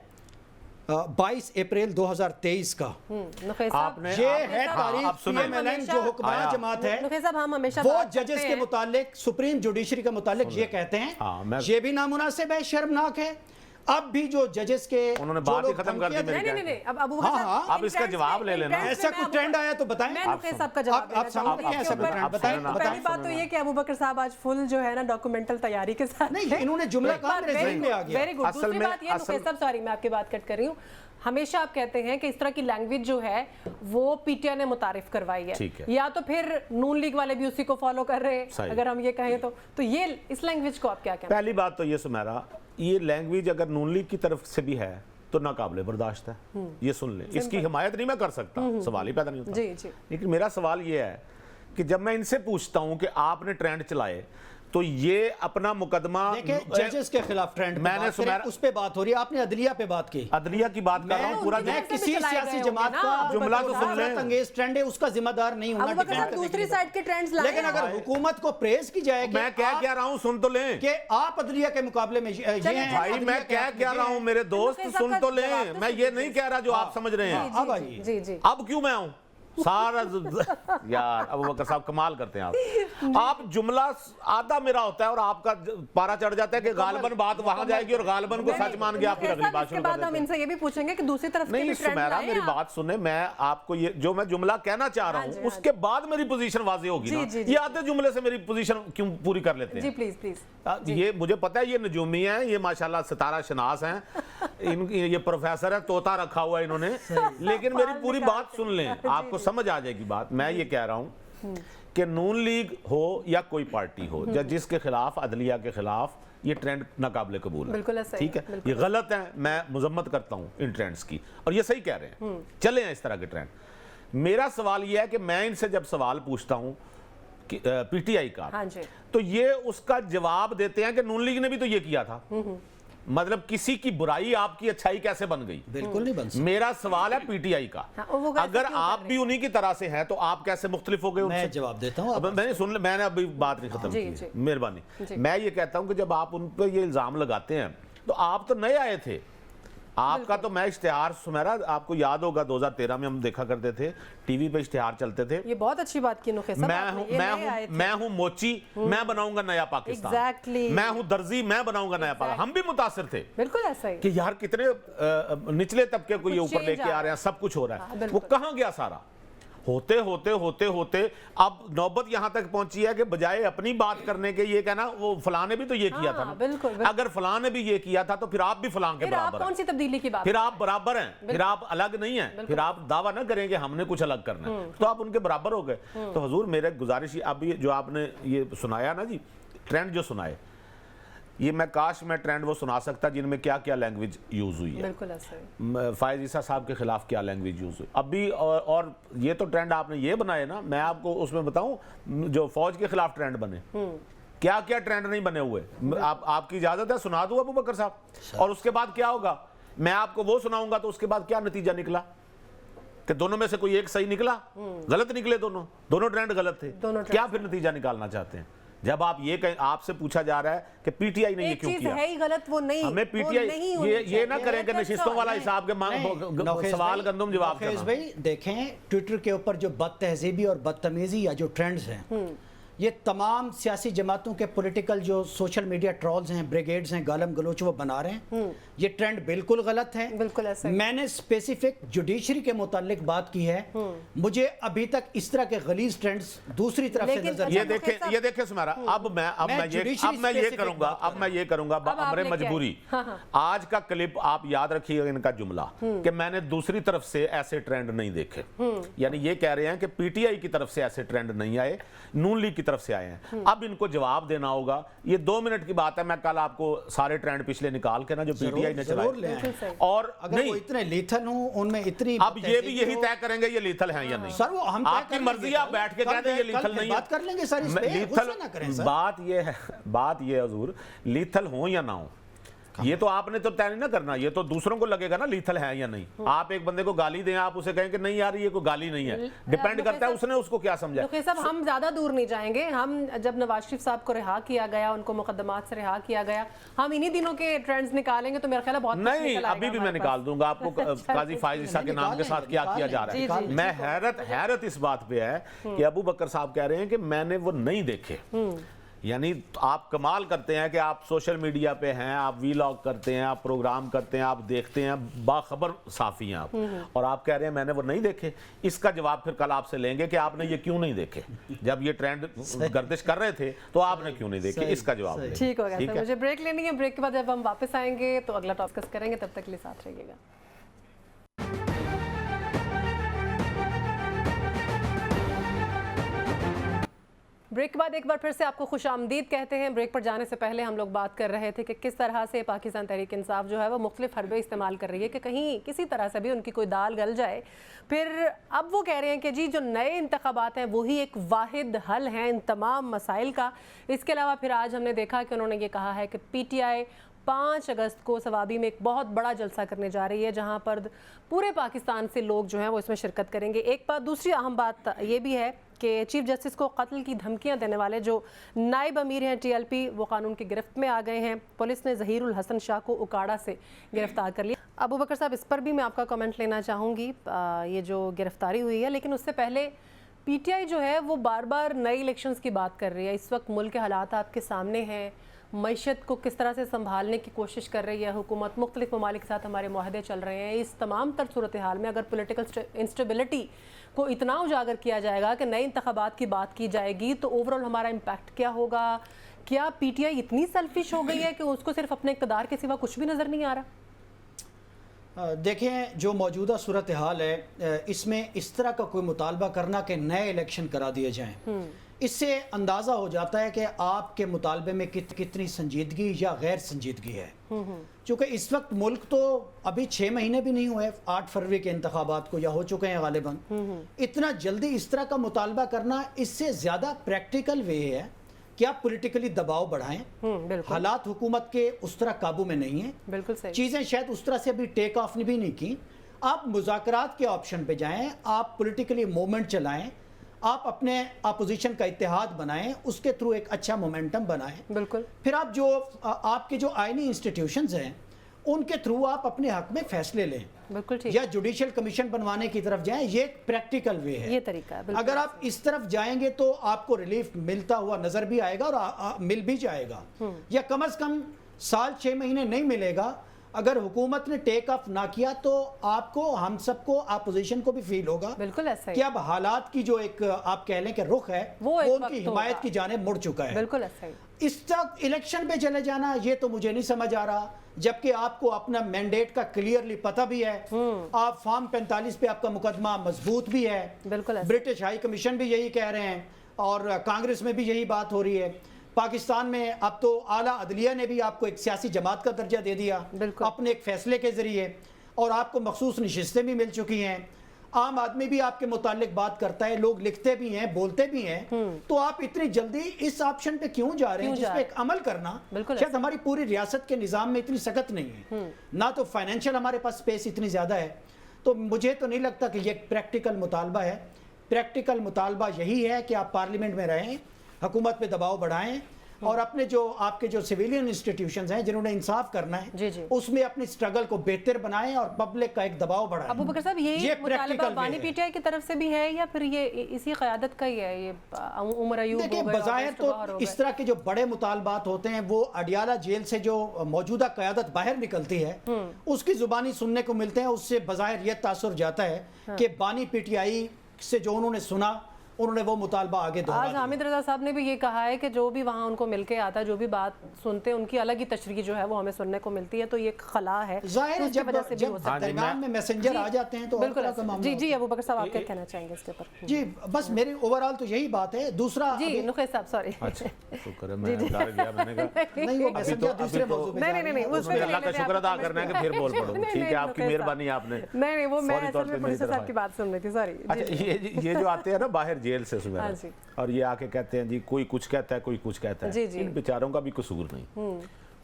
22 अप्रैल 2023 का नुखैर साहब, आपने ये आप- है हाँ, तारीख आप सुने। PMLN जो हुक्मरान जमात है नुखैर साहब, हम हमेशा वो बात करते जजेस के हैं- मुतालिक सुप्रीम जुडिशरी के मुतालिक ये कहते हाँ, हैं मैं- ये भी नामुनासिब है, शर्मनाक है। अब भी जो जजेस के उन्होंने जो बात ही लोग खत्म कर दी धमकियां मेरी। नहीं नहीं नहीं, अब अबू हाँ, बकर हाँ, साहब, आप इन इसका ट्रेंड्स जवाब में- ले इन लेना। ट्रेंड्स ऐसा में कुछ मैं ट्रेंड आया तो बताएं। मैं आप नुखैर सुनो। साहब का जवाब आप देना चाहूंगी। समझते हैं ऐसा इसके कोई ऊपर- ट्रेंड? बताएं, आप बताएं, पहली बताएं। बात तो ये कि अबू बकर साहब आज फुल जो है ना डॉक्यूमेंटल तैयारी के साथ नहीं, हैं। इन्होंने जुमला एक कहा, बात, मेरे very ज़हन में आ good, गया। very good। असल दूसरी में- बात ये असल- नुखैर साहब, सॉरी मैं आपकी बात कट कर रही हूँ, हमेशा आप कहते हैं कि इस तरह की लैंग्वेज जो है वो पीटीआई ने मुतारिफ करवाई ठीक है। है, या तो फिर नून लीग वाले भी उसी को फॉलो कर रहे हैं, सही। अगर हम ये कहें तो ये इस लैंग्वेज को आप क्या कहते हैं? पहली बात तो ये सुमेरा, ये लैंग्वेज अगर नून लीग की तरफ से भी है तो नाकाबिले बर्दाश्त है, ये सुन ले। इसकी हिमायत नहीं मैं कर सकता, सवाल ही पैदा नहीं होता। जी जी, लेकिन मेरा सवाल ये है कि जब मैं इनसे पूछता हूं कि आपने ट्रेंड चलाए तो ये अपना मुकदमा देखिए जजेस के खिलाफ ट्रेंड मैंने सुना- उस पे बात हो रही है, आपने अदलिया पे बात की। अदलिया की बात कर रहा हूं, पूरा उनकी मैं तरफ से भी किसी चलाए सियासी गए जमात होंगे का ना, जुमला तो सुन ले। अंगेज ट्रेंड है उसका जिम्मेदार नहीं होना अबू बकर साहब डिफेंड करने के दूसरी लिए। साइड के ट्रेंड्स लाए लेकिन हैं। अगर हुकूमत को प्रेज की जाए कि मैं क्या आप- कह रहा हूं, सुन तो लें। कि आप अदलिया के मुकाबले में ये चलिए, हैं, भाई अदलिया मैं के क्या आप कह रहा हूं मेरे दोस्त, नुखैर साहब सुन का तो जवाब लें। तो मैं ये नहीं कह रहा जो आप समझ रहे हैं। अब आइए। जी जी, अब क्यों मैं आऊं सारा यार अबू बकर साहब कमाल करते हैं आप जुमला आधा मेरा होता है और आपका पारा चढ़ जाता है कि गालबन बात वहां जाएगी और गालबन को सच मान के आप फिर अगली बात शुरू कर बाद हम देते हैं। इनसे ये भी पूछेंगे कि दूसरी तरफ के नहीं भी ट्रेंड सुमेरा लाए मेरी हैं आप। बात सुने, मैं आपको ये जो मैं जुमला कहना चाह रहा हाँ जी, हूँ हाँ उसके बाद मेरी पोजीशन वाज़ेह होगी जी, ना। जी, जी, ये आधे जुमले से मेरी पोजीशन क्यों पूरी कर लेते जी हैं? Please please. ये मुझे पता है ये नजूमी हैं, ये माशाल्लाह सितारा शनास हैं, ये प्रोफेसर है, तोता रखा हुआ है इन्होंने। लेकिन मेरी पूरी बात सुन लें, आपको समझ आ जाएगी बात। मैं ये कह रहा हूं कि नून लीग हो या कोई पार्टी हो, जजिस के खिलाफ, अदलिया के खिलाफ ये ट्रेंड नाकाबिले कबूल है। बिल्कुल ऐसा ही ठीक है, बिल्कुल। ये गलत है, मैं मुजम्मत करता हूं इन ट्रेंड्स की, और ये सही कह रहे हैं, चले हैं इस तरह के ट्रेंड। मेरा सवाल ये है कि मैं इनसे जब सवाल पूछता हूं कि पीटीआई का, हाँ जी, तो ये उसका जवाब देते हैं कि नून लीग ने भी तो ये किया था। मतलब किसी की बुराई आपकी अच्छाई कैसे बन गई? बिल्कुल नहीं बन सकता। मेरा सवाल है पीटीआई का, हाँ, वो वैसे अगर क्यों आप कर भी उन्हीं की तरह से हैं तो आप कैसे मुख्तलिफ हो गए मैं उनसे? जवाब देता हूँ। अब मैंने अभी बात नहीं खत्म जी, की जी। है, मेहरबानी। जी। मैं ये कहता हूं कि जब आप उन पर ये इल्जाम लगाते हैं तो आप तो नए आए थे। आपका तो मैं इश्तिहार सुमेरा, आपको याद होगा 2013 में हम देखा करते थे, टीवी पे इश्तिहार चलते थे। ये बहुत अच्छी बात की नुखैर साहब आपने, ये नए आए थे। मैं हूं मोची, मैं बनाऊंगा नया पाकिस्तान। Exactly. मैं हूं दर्जी, मैं बनाऊंगा नया पाकिस्तान। हम भी मुतासिर थे बिल्कुल ऐसा ही। कि यार कितने निचले तबके को ये कुछ ऊपर change लेके आ आ रहे हैं, सब कुछ हो रहा हाँ, है। बिल्कुल। वो कहां गया सारा? होते होते होते होते अब नौबत यहां तक पहुंची है कि बजाय अपनी बात करने के ये कहना वो फलां ने भी तो ये किया था हाँ, ना। बिल्कुल, बिल्कुल। अगर फलां ने भी ये किया था तो फिर आप भी फलां के फिर आप बराबर कौन हैं, सी तब्दीली की बात? फिर आप बराबर हैं, फिर आप अलग नहीं हैं, फिर आप दावा ना करेंगे हमने कुछ अलग करना है, तो आप उनके बराबर हो गए। तो हुजूर मेरे गुजारिश, अब ये जो आपने ये सुनाया ना जी, ट्रेंड जो सुनाए, ये मैं काश मैं ट्रेंड वो सुना सकता जिनमें क्या क्या लैंग्वेज यूज हुई है। बिल्कुल ऐसा ही। फायज ईसा साहब के खिलाफ क्या लैंग्वेज यूज हुई अभी, और ये तो ट्रेंड आपने ये बनाए ना, मैं आपको उसमें बताऊं जो फौज के खिलाफ ट्रेंड बने, क्या क्या ट्रेंड नहीं बने हुए। आपकी इजाजत है सुना दूं अबू बकर साहब, और उसके बाद क्या होगा मैं आपको वो सुनाऊंगा तो उसके बाद क्या नतीजा निकला कि दोनों में से कोई एक सही निकला, गलत निकले दोनों ट्रेंड गलत थे। दोनों trend। क्या फिर नतीजा निकालना चाहते हैं? जब आप ये कहें, आपसे पूछा जा रहा है कि पीटीआई ने ये एक क्यों चीज किया, है ही गलत, वो नहीं, हमें पीटीआई ये ना करें कि नशिस्तों वाला हिसाब के नौखेज़ सवाल भाई, गंदम जवाब नौखेज़ करना। भाई देखें ट्विटर के ऊपर जो बदतहजीबी और बदतमीजी या जो ट्रेंड्स हैं, ये तमाम सियासी जमातों के पॉलिटिकल जो सोशल मीडिया ट्रॉल्स हैं, ब्रिगेड्स हैं, गालम गलोच वो बना रहे हैं। ये ट्रेंड बिल्कुल गलत है। बिल्कुल ऐसा ही। मैंने स्पेसिफिक जुडिशरी के मुतालिक बात की है। मुझे अभी तक इस तरह के गलीज ट्रेंड्स दूसरी तरफ से लेकिन नजर अच्छा, ये देखें सुमेरा, अब मैं ये judiciary करूंगा, specific अब मैं ये करूंगा अब आप हमरे लेके आए। मजबूरी। हाँ। आज का क्लिप आप याद रखिएगा, इनका जुमला कि मैंने दूसरी तरफ से ऐसे ट्रेंड नहीं देखे। यानी ये कह रहे हैं कि पीटीआई की तरफ से ऐसे ट्रेंड नहीं आए, नून लीग की तरफ से आए हैं। अब इनको जवाब देना होगा। ये 2 मिनट की बात है, मैं कल आपको सारे ट्रेंड पिछले निकाल के ना जो पीटीआई ने जरूर ले चलाए, आएं। बिल्कुल सही। और अगर नहीं वो इतने लीथल हों, उनमें इतनी अब ये भी बदतहजीबी यही हो, तय करेंगे ये लीथल हैं या नहीं। सर वो हम तय आपकी कर मर्जी लेंगे। है, आप बैठ के कल कह दें ये कल लीथल फिर नहीं बात कर लेंगे सर, इस पे लीथल गुस्सा ना करें सर। बात ये है हजूर, लीथल हो या ना हो, ये तो आपने तो तय नहीं ना करना, ये तो दूसरों को लगेगा ना लीथल है या नहीं। आप एक बंदे को गाली दें, आप उसे कहें कि नहीं यार ये कोई गाली नहीं है, डिपेंड करता है उसने उसको क्या समझा। नुखी साहब, हम ज्यादा दूर नहीं जाएंगे। हम जब नवाज शरीफ साहब को रिहा किया गया, उनको मुकदमात से रिहा किया गया, हम इन्हीं दिनों के ट्रेंड्स निकालेंगे तो मेरा ख्याल है बहुत कुछ नहीं, निकल आएगा अभी भी मैं हमारे निकाल पास। दूंगा आपको काजी फाइज ईसा के नाम के साथ क्या किया जा रहा है। मैं हैरत इस बात पे है कि अबू बकर साहब कह रहे हैं कि मैंने वो नहीं देखे। यानी आप कमाल करते हैं कि आप सोशल मीडिया पे हैं, आप वीलॉग करते हैं, आप प्रोग्राम करते हैं, आप देखते हैं, बाखबर साफी हैं आप, और आप कह रहे हैं मैंने वो नहीं देखे। इसका जवाब फिर कल आपसे लेंगे कि आपने ये क्यों नहीं देखे, जब ये ट्रेंड गर्दिश कर रहे थे तो आपने क्यों नहीं देखे, इसका जवाब लेंगे। ठीक होगा सर, मुझे ब्रेक लेनी है। ब्रेक के बाद जब हम वापस आएंगे तो अगला टॉपिक डिस्कस करेंगे, तब तक के लिए साथ रहिएगा। ब्रेक के बाद एक बार फिर से आपको खुशामदीद कहते हैं। ब्रेक पर जाने से पहले हम लोग बात कर रहे थे कि किस तरह से पाकिस्तान तहरीक इंसाफ जो है वो मुख्तलिफ हरबे इस्तेमाल कर रही है कि कहीं किसी तरह से भी उनकी कोई दाल गल जाए। फिर अब वो कह रहे हैं कि जी जो नए इंतखाबात हैं वही एक वाहिद हल हैं इन तमाम मसाइल का। इसके अलावा फिर आज हमने देखा कि उन्होंने ये कहा है कि PTI 5 अगस्त को सवाबी में एक बहुत बड़ा जलसा करने जा रही है, जहां पर पूरे पाकिस्तान से लोग जो हैं वो इसमें शिरकत करेंगे। एक बात, दूसरी अहम बात ये भी है कि चीफ जस्टिस को कत्ल की धमकियां देने वाले जो नायब अमीर हैं TLP, वो कानून की गिरफ्त में आ गए हैं। पुलिस ने ज़हीरुल हसन शाह को उकाड़ा से गिरफ्तार कर लिया। अबू बकर साहब, इस पर भी मैं आपका कमेंट लेना चाहूँगी, ये जो गिरफ्तारी हुई है। लेकिन उससे पहले PTI जो है वो बार बार नए इलेक्शंस की बात कर रही है। इस वक्त मुल्क के हालात आपके सामने हैं, मईशत को किस तरह से संभालने की कोशिश कर रही है हुकूमत, मुख्तलिफ ममालिक के साथ हमारे मुआहदे चल रहे हैं। इस तमाम तर सूरत हाल में अगर पॉलिटिकल इंस्टेबिलिटी को इतना उजागर किया जाएगा कि नए इंतखाबात की बात की जाएगी तो ओवरऑल हमारा इम्पैक्ट क्या होगा? क्या PTI इतनी सेल्फिश हो गई है कि उसको सिर्फ अपने इक़्तिदार के सिवा कुछ भी नज़र नहीं आ रहा? देखें, जो मौजूदा सूरत हाल है इसमें इस तरह का कोई मुतालबा करना कि नए इलेक्शन करा दिए जाएं, इससे अंदाज़ा हो जाता है कि आपके मुतालबे में कितनी संजीदगी या गैर संजीदगी है। चूँकि इस वक्त मुल्क तो अभी 6 महीने भी नहीं हुए 8 फरवरी के इंतखाबात को, या हो चुके हैं गालिबन। इतना जल्दी इस तरह का मुतालबा करना, इससे ज़्यादा प्रैक्टिकल वे है कि आप पॉलिटिकली दबाव बढ़ाएं। हालात हुकूमत के उस तरह काबू में नहीं है, बिल्कुल सही। चीज़ें शायद उस तरह से अभी टेक ऑफ भी नहीं की। आप मुज़ाकरात के ऑप्शन पे जाएं, आप पॉलिटिकली मूवमेंट चलाएं, आप अपने अपोजिशन का इत्तेहाद बनाएं, उसके थ्रू एक अच्छा मोमेंटम बनाएं। बिल्कुल। फिर आप जो आपके जो आईनी इंस्टीट्यूशंस हैं उनके थ्रू आप अपने हक में फैसले लें। बिल्कुल ठीक। या जुडिशियल कमीशन बनवाने की तरफ जाएं, ये एक प्रैक्टिकल वे है, ये तरीका है। अगर आप इस तरफ जाएंगे तो आपको रिलीफ मिलता हुआ नजर भी आएगा और मिल भी जाएगा। या कम से कम साल 6 महीने नहीं मिलेगा। अगर हुकूमत ने टेक ऑफ ना किया तो आपको, हम सबको, अपोजिशन को भी फील होगा बिल्कुल ऐसा ही कि अब हालात की जो एक आप कह लें कि रुख है वो उनकी हिमायत की जानिब मुड़ चुका है। बिल्कुल ऐसा ही। इस तक इलेक्शन पे चले जाना, ये तो मुझे नहीं समझ आ रहा, जबकि आपको अपना मैंडेट का क्लियरली पता भी है। आप फॉर्म 45 पे आपका मुकदमा मजबूत भी है। बिल्कुल। ब्रिटिश हाई कमीशन भी यही कह रहे हैं और कांग्रेस में भी यही बात हो रही है। पाकिस्तान में अब तो आला अदलिया ने भी आपको एक सियासी जमात का दर्जा दे दिया अपने एक फैसले के जरिए, और आपको मखसूस नशिस्तें भी मिल चुकी हैं। आम आदमी भी आपके मुतालिक बात करता है, लोग लिखते भी हैं, बोलते भी हैं। तो आप इतनी जल्दी इस ऑप्शन पे क्यों जा रहे हैं जिस पे एक अमल करना शायद हमारी पूरी रियासत के निज़ाम में इतनी सख्त नहीं है, ना तो फाइनेंशियल हमारे पास स्पेस इतनी ज़्यादा है। तो मुझे तो नहीं लगता कि ये एक प्रैक्टिकल मुतालबा है। प्रैक्टिकल मुतालबा यही है कि आप पार्लियामेंट में रहें, हुकूमत पे दबाव बढ़ाएं और अपने जो आपके जो सिविलियन इंस्टीट्यूशंस हैं जिन्होंने इंसाफ करना है जी जी। उसमें अपनी स्ट्रगल को बेहतर बनाएं और पब्लिक का एक दबाव बढ़ाएं। अबू बकर साहब, ये मुतालबा बानी PTI की तरफ से भी है या फिर ये इसी क़यादत का ही है? ये उमर अयूब देखिए, बज़ाहिर तो इस तरह के जो बड़े मुतालबात होते हैं वो अडियाला जेल से जो मौजूदा क़यादत बाहर निकलती है उसकी जुबानी सुनने को मिलते हैं। उससे बज़ाहिर यह तासुर जाता है कि बानी PTI से जो उन्होंने सुना उन्होंने वो मुतालबा आगे दोहरा आज हामिद रजा साहब ने भी ये कहा है कि जो भी वहाँ उनको मिलके आता है, जो भी बात सुनते हैं, उनकी अलग ही तशरीह जो है वो हमें सुनने को मिलती है। तो ये खला है, ज़ाहिर है जब दरमियान में मैसेंजर आ जाते हैं तो बिल्कुल। जी जी अबू बकर साहब, आप क्या कहना चाहेंगे इसके ऊपर? जी बस मेरी ओवरऑल तो यही बात है। दूसरा जी नुखैस साहब, सॉरी शुक्र है, मैं डर गया, मैंने कहा नहीं वो मैसेंजर दूसरे मौजू पे नहीं उसमें अल्लाह का शुक्र अदा करना है कि फिर बोल पड़ूं। ठीक है, आपकी मेहरबानी आपने। नहीं वो मैं असल में प्रोड्यूसर साहब की बात सुन रही थी, सॉरी। अच्छा, ये जो आते हैं ना बाहर जेल से सुबह और ये आके कहते हैं जी कोई कुछ कहता है, कोई कुछ कहता है, इन बेचारों का भी कसूर नहीं।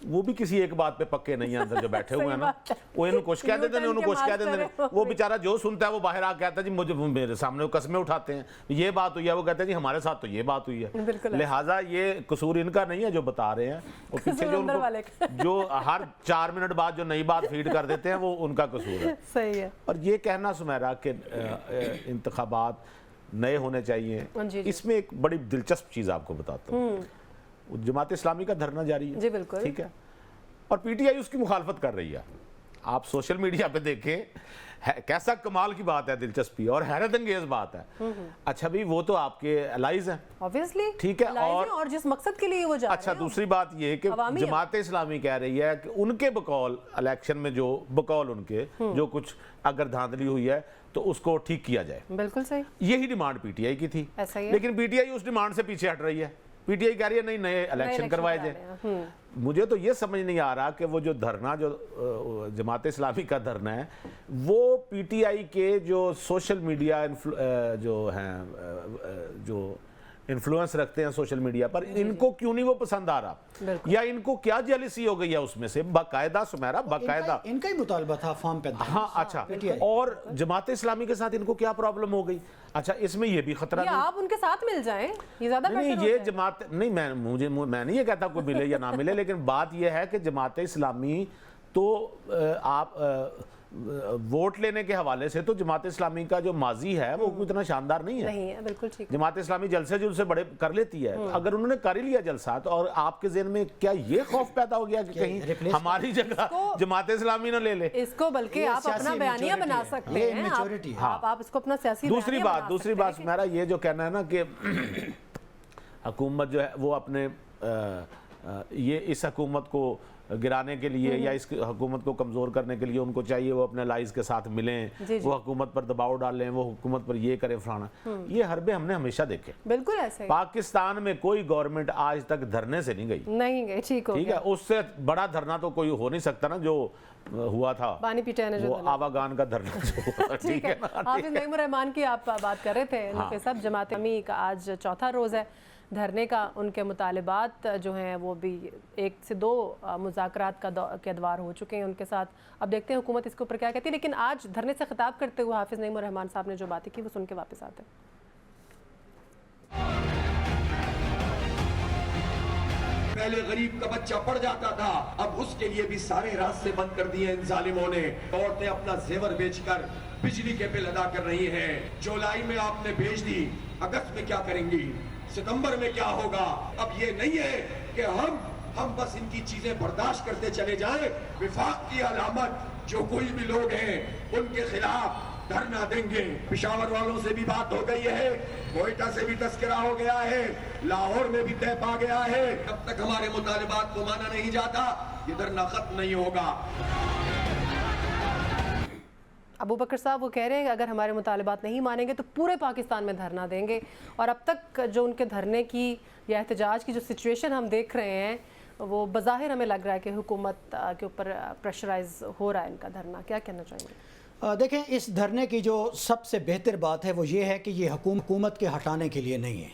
وہ بھی کسی ایک بات پہ پکے نہیں ہیں اندر جو بیٹھے ہوئے ہیں نا, وہ انہوں کچھ کہہ دیتے ہیں انہوں کچھ کہہ دیتے ہیں, وہ بیچارہ جو سنتا ہے وہ باہر آ کہتا ہے جی مجھے میرے سامنے وہ قسمیں اٹھاتے ہیں یہ بات ہوئی ہے, وہ کہتے ہیں جی ہمارے ساتھ تو یہ بات ہوئی ہے. لہٰذا یہ قصور ان کا نہیں ہے جو بتا رہے ہیں, وہ پیچھے جو ان کو جو ہر 4 منٹ بعد جو نئی بات فیڈ کر دیتے ہیں وہ ان کا قصور ہے. صحیح ہے. اور یہ کہنا سمیرا کہ انتخابات نئے ہونے چاہیے, اس میں ایک بڑی دلچسپ چیز آپ کو بتاتا ہوں. جماعت اسلامی کا دھرنا جاری ہے, جی بالکل ٹھیک ہے, اور پی ٹی آئی اس کی مخالفت کر رہی ہے. آپ سوشل میڈیا پہ دیکھیں کیسا کمال کی بات ہے, دلچسپی اور حیرت انگیز بات ہے. اچھا بھی وہ تو آپ کے الائز ہیں obviously, ٹھیک ہے, اور جس مقصد کے لیے وہ جا رہے ہیں. اچھا دوسری بات یہ کہ جماعت اسلامی کہہ رہی ہے کہ ان کے بقول الیکشن میں جو بقول ان کے جو کچھ اگر دھاندلی ہوئی ہے تو اس کو ٹھیک کیا جائے. بالکل صحیح, یہی ڈیمانڈ پی ٹی آئی کی تھی, ایسا ہی ہے. لیکن P T I us demand سے پیچھے ہٹ رہی ہے. پی ٹی آئی کہہ رہی ہے نہیں نئے الیکشن کروائے جائیں. مجھے تو یہ سمجھ نہیں آ رہا کہ وہ جو دھرنا جو جماعت اسلامی کا دھرنا ہے وہ پی ٹی آئی کے جو سوشل میڈیا جو ہیں جو انفلوئنس رکھتے ہیں سوشل میڈیا پر, ان کو کیوں نہیں وہ پسند آ رہا, یا ان کو کیا جیلسی ہو گئی ہے اس میں سے باقاعدہ سمیرا باقاعدہ ان کا ہی مطالبہ تھا فارم پہ. ہاں اچھا, اور جماعت اسلامی کے ساتھ ان کو کیا پرابلم ہو گئی. اچھا اس میں یہ بھی خطرہ نہیں, آپ ان کے ساتھ مل جائیں, یہ زیادہ نہیں یہ جماعت نہیں, میں نہیں یہ کہتا کوئی ملے یا نہ ملے, لیکن بات یہ ہے کہ جماعت اسلامی تو آپ ووٹ لینے کے حوالے سے تو جماعت اسلامی کا جو ماضی ہے وہ اتنا شاندار نہیں ہے. بالکل ٹھیک. جماعت اسلامی جلسے جلسے بڑے کر لیتی ہے, اگر انہوں نے کر ہی لیا جلسہ تو اور آپ کے ذہن میں کیا یہ خوف پیدا ہو گیا کہ کہیں ہماری جگہ جماعت اسلامی نہ لے لے اس کو, بلکہ آپ اپنا بیانیہ بنا سکتے ہیں, آپ اس کو اپنا سیاسی دوسری بات میرا یہ جو کہنا ہے نا کہ حکومت جو ہے وہ اپنے یہ اس حکومت کو گرانے کے لیے یا اس حکومت کو کمزور کرنے کے لیے ان کو چاہیے وہ اپنے لائز کے ساتھ ملیں, وہ حکومت پر دباؤ ڈالیں, وہ حکومت پر یہ کریں فلانا. یہ حربے ہم نے ہمیشہ دیکھے. بالکل ایسے. پاکستان میں کوئی گورنمنٹ آج تک دھرنے سے نہیں گئی. ٹھیک ہے, اس سے بڑا دھرنا تو کوئی ہو نہیں سکتا نا جو ہوا تھا پانی پیٹے وہ آواگان کا دھرنا. ٹھیک ہے, حافظ نعیم الرحمان کی آپ بات کر رہے تھے. صاحب جماعت اسلامی کا آج چوتھا روز ہے دھرنے کا. ان کے مطالبات جو ہیں وہ بھی 1 سے 2 مذاکرات کے ادوار ہو چکے ہیں ان کے ساتھ. اب دیکھتے ہیں حکومت اس کے اوپر کیا کہتی ہے. لیکن آج دھرنے سے خطاب کرتے ہوئے حافظ نعیم الرحمان صاحب نے جو باتیں کی وہ سن کے واپس آتے ہیں. پہلے غریب کا بچہ پڑ جاتا تھا, اب اس کے لیے بھی سارے راستے بند کر دیے ان ظالموں نے. عورتیں اپنا زیور بیچ کر بجلی کے بل ادا کر رہی ہیں. جولائی میں آپ نے بھیج دی, اگست میں کیا کریں گی, ستمبر میں کیا ہوگا. اب یہ نہیں ہے کہ ہم بس ان کی چیزیں برداشت کرتے چلے جائیں. وفاق کی علامت جو کوئی بھی لوگ ہیں ان کے خلاف دھرنا دیں گے. پشاور والوں سے بھی بات ہو گئی ہے, کوئٹہ سے بھی تذکرہ ہو گیا ہے, لاہور میں بھی طے پا گیا ہے. جب تک ہمارے مطالبات کو مانا نہیں جاتا یہ دھرنا ختم نہیں ہوگا. ابو بکر صاحب وہ کہہ رہے ہیں کہ اگر ہمارے مطالبات نہیں مانیں گے تو پورے پاکستان میں دھرنا دیں گے. اور اب تک جو ان کے دھرنے کی یا احتجاج کی جو سچویشن ہم دیکھ رہے ہیں وہ بظاہر ہمیں لگ رہا ہے کہ حکومت کے اوپر پریشرائز ہو رہا ہے ان کا دھرنا. کیا کہنا چاہیں گے؟ دیکھیں اس دھرنے کی جو سب سے بہتر بات ہے وہ یہ ہے کہ یہ حکومت کے ہٹانے کے لیے نہیں ہے.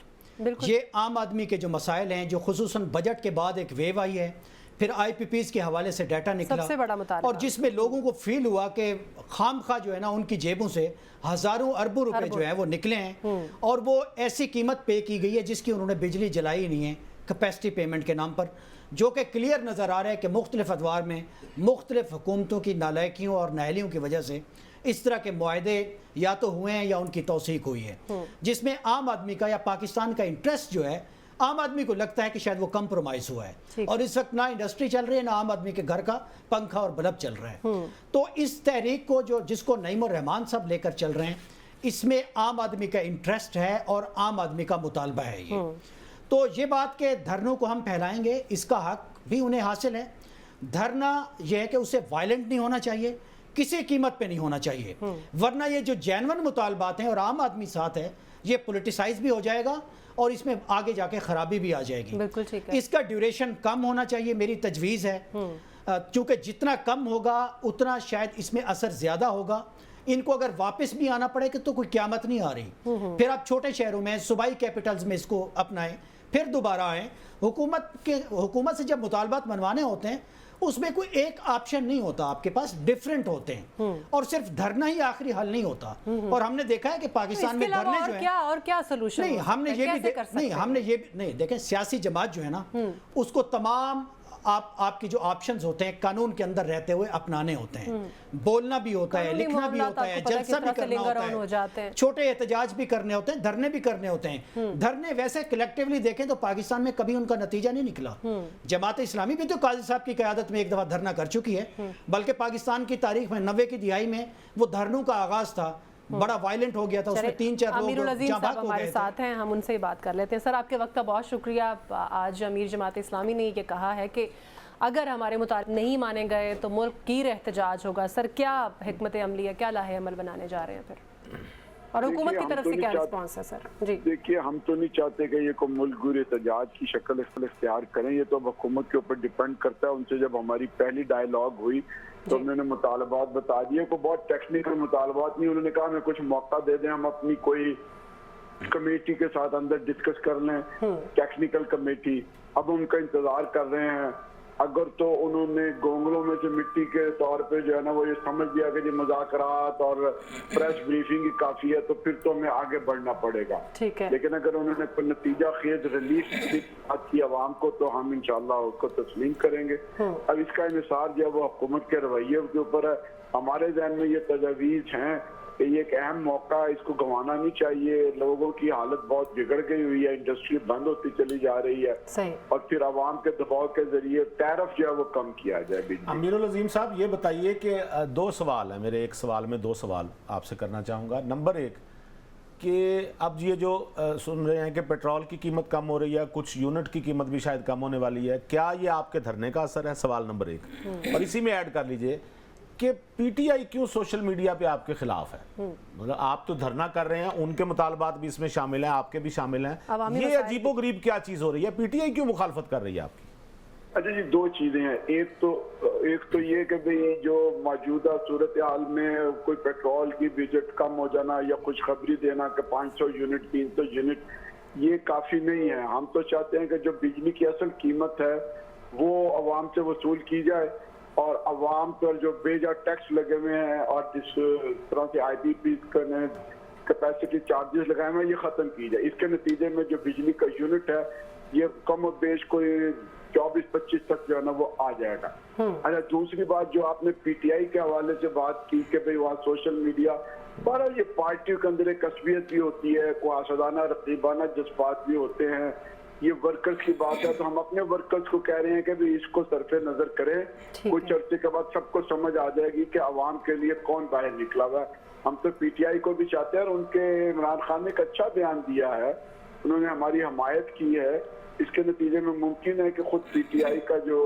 یہ عام آدمی کے جو مسائل ہیں جو خصوصاً بجٹ کے بعد ایک ویو آئی ہے, پھر آئی پی پیز کے حوالے سے ڈیٹا نکلا, سب سے بڑا مطالبہ, اور جس میں لوگوں کو فیل ہوا کہ خام خواہ جو ہے نا ان کی جیبوں سے ہزاروں اربوں روپے جو ہیں وہ نکلے ہیں, اور وہ ایسی قیمت پے کی گئی ہے جس کی انہوں نے بجلی جلائی نہیں ہے کیپیسٹی پیمنٹ کے نام پر, جو کہ کلیئر نظر آ رہا ہے کہ مختلف ادوار میں مختلف حکومتوں کی نالائکیوں اور نااہلیوں کی وجہ سے اس طرح کے معاہدے یا تو ہوئے ہیں یا ان کی توثیق ہوئی ہے, جس میں عام آدمی کا یا پاکستان کا انٹرسٹ جو ہے عام آدمی کو لگتا ہے کہ شاید وہ کمپرومائز ہوا ہے. اور اس وقت نہ انڈسٹری چل رہی ہے نہ عام آدمی کے گھر کا پنکھا اور بلب چل رہا ہے. تو اس تحریک کو جس کو نعیم الرحمان صاحب لے کر چل رہے ہیں اس میں عام آدمی کا انٹرسٹ ہے اور عام آدمی کا مطالبہ ہے یہ. تو یہ بات کہ دھرنوں کو ہم پھیلائیں گے اس کا حق بھی انہیں حاصل ہے. دھرنا یہ ہے کہ اسے وائلنٹ نہیں ہونا چاہیے, کسی قیمت پہ نہیں ہونا چاہیے, ورنہ یہ جو جینون مطالبات ہیں اور عام آدمی ساتھ ہے یہ پولیٹیسائز بھی ہو جائے گا اور اس میں آگے جا کے خرابی بھی آ جائے گی. بالکل ٹھیک ہے. اس کا ڈیوریشن کم ہونا چاہیے, میری تجویز ہے, کیونکہ جتنا کم ہوگا اتنا شاید اس میں اثر زیادہ ہوگا. इनको अगर वापस भी आना पड़े कि तो कोई क़यामत नहीं आ रही। फिर आप छोटे शहरों में सूबाई कैपिटल्स में इसको अपनाएं, फिर दोबारा आएँ। हुकूमत से जब मुतालबात मनवाने होते हैं उसमें कोई एक ऑप्शन नहीं होता, आपके पास डिफरेंट होते हैं, और सिर्फ धरना ही आखिरी हल नहीं होता। और हमने देखा है कि पाकिस्तान में धरने जो है और क्या सलूशन नहीं, हमने ये भी नहीं, देखें सियासी जमात जो है ना उसको तमाम आपकी जो ऑप्शंस होते हैं कानून के अंदर रहते हुए अपनाने होते हैं। बोलना भी होता है, लिखना भी होता है, जलसा भी करना होता है, छोटे एहतजाज भी करने होते हैं, धरने भी करने होते हैं। धरने वैसे कलेक्टिवली देखें तो पाकिस्तान में कभी उनका नतीजा नहीं निकला। जमात इस्लामी भी तो काजी साहब की क़यादत में एक दफ़ा धरना कर चुकी है, बल्कि पाकिस्तान की तारीख में 90 की दिहाई में वो धरनों का आगाज़ था, बड़ा वायलेंट हो गया था, उसमें 3-4 लोग अमीरुल अजीम साहब हमारे साथ हैं, हम उनसे ही बात कर लेते हैं। सर आपके वक्त का बहुत शुक्रिया। आज अमीर जमात इस्लामी ने ये कहा है कि अगर हमारे मुताबिक नहीं माने गए तो मुल्क की एहतजाज होगा। सर क्या हिकमत अमली है, क्या लाहे अमल बनाने जा रहे हैं फिर, और हुकूमत की तरफ से क्या रिस्पॉन्स है? सर जी देखिए, हम तो नहीं चाहते कि ये को मुल्क गिर एहतजाज की शक्ल इख्तियार करें, ये तो हुकूमत के ऊपर डिपेंड करता है। उनसे जब हमारी पहली डायलॉग हुई तो उन्होंने मुतालबात बता दिए, को बहुत टेक्निकल मुतालबात नहीं, उन्होंने कहा हमें कुछ मौका दे दें, हम अपनी कोई कमेटी के साथ अंदर डिस्कस कर लें, टेक्निकल कमेटी। अब उनका इंतजार कर रहे हैं। अगर तो उन्होंने गोंगलों में से मिट्टी के तौर पे जो है ना वो ये समझ लिया कि जी मुज़ाकरात और प्रेस ब्रीफिंग ही काफी है, तो फिर तो हमें आगे बढ़ना पड़ेगा। ठीक है, लेकिन अगर उन्होंने कोई नतीजा खेज रिलीज की आवाम को, तो हम इंशाल्लाह उसको तस्लीम करेंगे। अब इसका इंसार जो है वो हुकूमत के रवैये के ऊपर है। हमारे ज़हन में ये तजवीज़ हैं कि ये एक अहम मौका, इसको गंवाना नहीं चाहिए। लोगों की हालत बहुत बिगड़ गई हुई है, इंडस्ट्री बंद होती चली जा रही है, सही। और फिर आवाम के दबाव के जरिए टैरिफ जो है वो कम किया जाए। अमीरुल अजीम साहब ये बताइए कि 2 सवाल है मेरे, एक सवाल में 2 सवाल आपसे करना चाहूँगा। नंबर 1 कि अब ये जो सुन रहे हैं कि पेट्रोल की कीमत कम हो रही है, कुछ यूनिट की कीमत भी शायद कम होने वाली है, क्या ये आपके धरने का असर है? सवाल नंबर 1। और इसी में ऐड कर लीजिए कि पीटीआई क्यों सोशल मीडिया पे आपके खिलाफ है? मतलब आप तो धरना कर रहे हैं, उनके मुतालबात भी इसमें शामिल हैं, आपके भी शामिल हैं, ये अजीबोगरीब क्या चीज हो रही है? पीटीआई क्यों मुखालफत कर रही है आपकी? अच्छा जी, 2 चीजें हैं। एक तो ये कि भाई जो मौजूदा सूरत हाल में कोई पेट्रोल की बजट कम हो जाना या कुछ खबरी देना कि 500 यूनिट 300 यूनिट, ये काफी नहीं है। हम तो चाहते हैं कि जो बिजली की असल कीमत है वो अवाम से वसूल की जाए, और अवाम पर जो बेजा टैक्स लगे हुए हैं और जिस तरह से IPP करने कैपेसिटी चार्जेस लगाए हुए हैं, ये खत्म की जाए। इसके नतीजे में जो बिजली का यूनिट है ये कम और बेश कोई 24-25 तक जो है ना वो आ जाएगा। अच्छा, दूसरी बात जो आपने PTI के हवाले से बात की कि भाई वहाँ सोशल मीडिया, बहरहाल ये पार्टियों के अंदर एक कसबियत भी होती है, कोई आसादाना रकीबाना जज्बात भी होते हैं। ये वर्कर्स की बात है तो हम अपने वर्कर्स को कह रहे हैं कि भी इसको सरफे नजर करें। कुछ चर्चे के बाद सबको समझ आ जाएगी कि अवाम के लिए कौन बाहर निकला हुआ है। हम तो PTI को भी चाहते हैं, और उनके इमरान खान ने एक अच्छा बयान दिया है, उन्होंने हमारी हमायत की है। इसके नतीजे में मुमकिन है कि खुद PTI का जो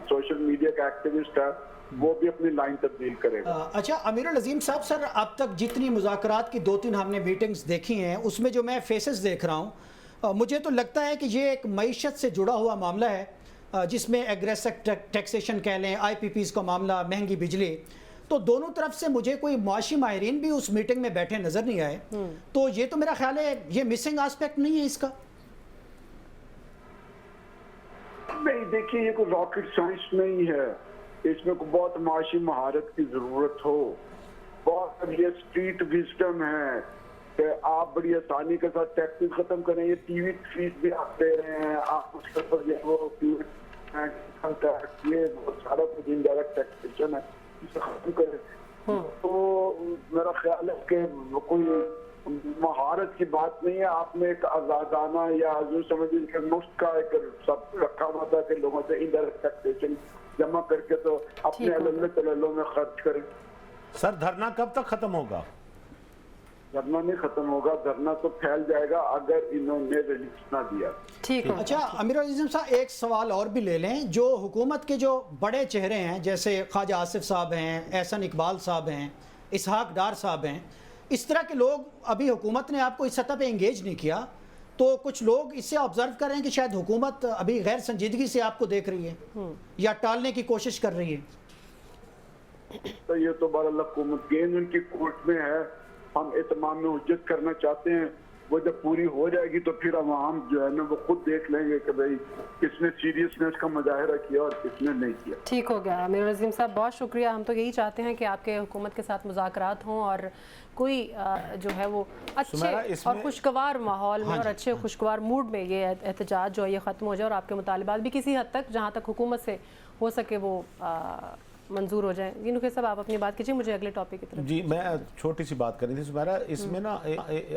सोशल मीडिया का एक्टिविस्ट है वो भी अपनी लाइन तब्दील करेगा। अच्छा अमीरुल अजीम साहब, सर अब तक जितनी मुज़ाकरात की 2-3 हमने मीटिंग्स देखी हैं उसमें जो मैं फेसेस देख रहा हूँ, मुझे तो लगता है कि ये एक मईशत से जुड़ा हुआ मामला है, जिसमें एग्रेसिव टैक्सेशन कह लें, IPPs का मामला, महंगी बिजली, तो दोनों तरफ से मुझे कोई मुआशी माहिरीन भी उस मीटिंग में बैठे नज़र नहीं आए। तो ये तो मेरा ख्याल है ये मिसिंग एस्पेक्ट नहीं है इसका? नहीं, देखिए ये कोई रॉकेट साइंस नहीं है, इसमें कोई बहुत मुआशी महारत की ज़रूरत हो, बहुत ये स्ट्रीट विजडम है कि आप बड़ी आसानी के साथ टैक्सेस खत्म करें। ये टीवी फीस भी आप दे रहे हैं, आप उसके ऊपर ये वो ये बहुत सारा कुछ इनडायरेक्ट टैक्सेशन है, इसे खत्म करें। तो मेरा ख्याल है कि कोई महारत की बात नहीं है। आपने एक आजादाना या जो समझिए कि मुफ्त का एक सब रखा हुआ था कि लोगों से इनडायरेक्ट टैक्सेशन जमा करके तो अपने अल्लाह में खर्च करें। सर धरना कब तक खत्म होगा? धरना नहीं खत्म होगा, धरना तो फैल जाएगा अगर इन्होंने रिलीज ना दिया। ठीक है। अच्छा अमीरुल अजीम साहब, एक सवाल और भी ले लें। जो हुकूमत के जो बड़े चेहरे हैं जैसे ख्वाजा आसिफ साहब हैं, एहसन इकबाल साहब हैं, इसहाक डार साहब हैं, इस तरह के लोग अभी हुकूमत ने आपको इस सतह पे इंगेज नहीं किया, तो कुछ लोग इससे ऑब्जर्व कर रहे हैं कि शायद हुकूमत अभी गैर संजीदगी से आपको देख रही है या टालने की कोशिश कर रही है। تو یہ تو بہرحال حکومت گین ان کی کورٹ میں ہے. ہم اتمام میں حجت کرنا چاہتے ہیں, وہ جب پوری ہو جائے گی تو پھر عوام جو ہے نا وہ خود دیکھ لیں گے کہ بھئی کس نے سیریسنس کا مظاہرہ کیا اور کس نے نہیں کیا. ٹھیک ہو گیا امیر عظیم صاحب, بہت شکریہ. ہم تو یہی چاہتے ہیں کہ آپ کے حکومت کے ساتھ مذاکرات ہوں اور کوئی جو ہے وہ اچھے اور خوشگوار ماحول میں اور اچھے خوشگوار موڈ میں یہ احتجاج جو ہے یہ ختم ہو جائے اور آپ کے مطالبات بھی کسی حد تک جہاں تک حکومت سے ہو سکے وہ منظور ہو جائیں. جی نقی صاحب آپ اپنی بات کیجیے, مجھے اگلے ٹاپک کی طرف. جی میں چھوٹی سی بات کرنی تھی سمیرا, اس میں نا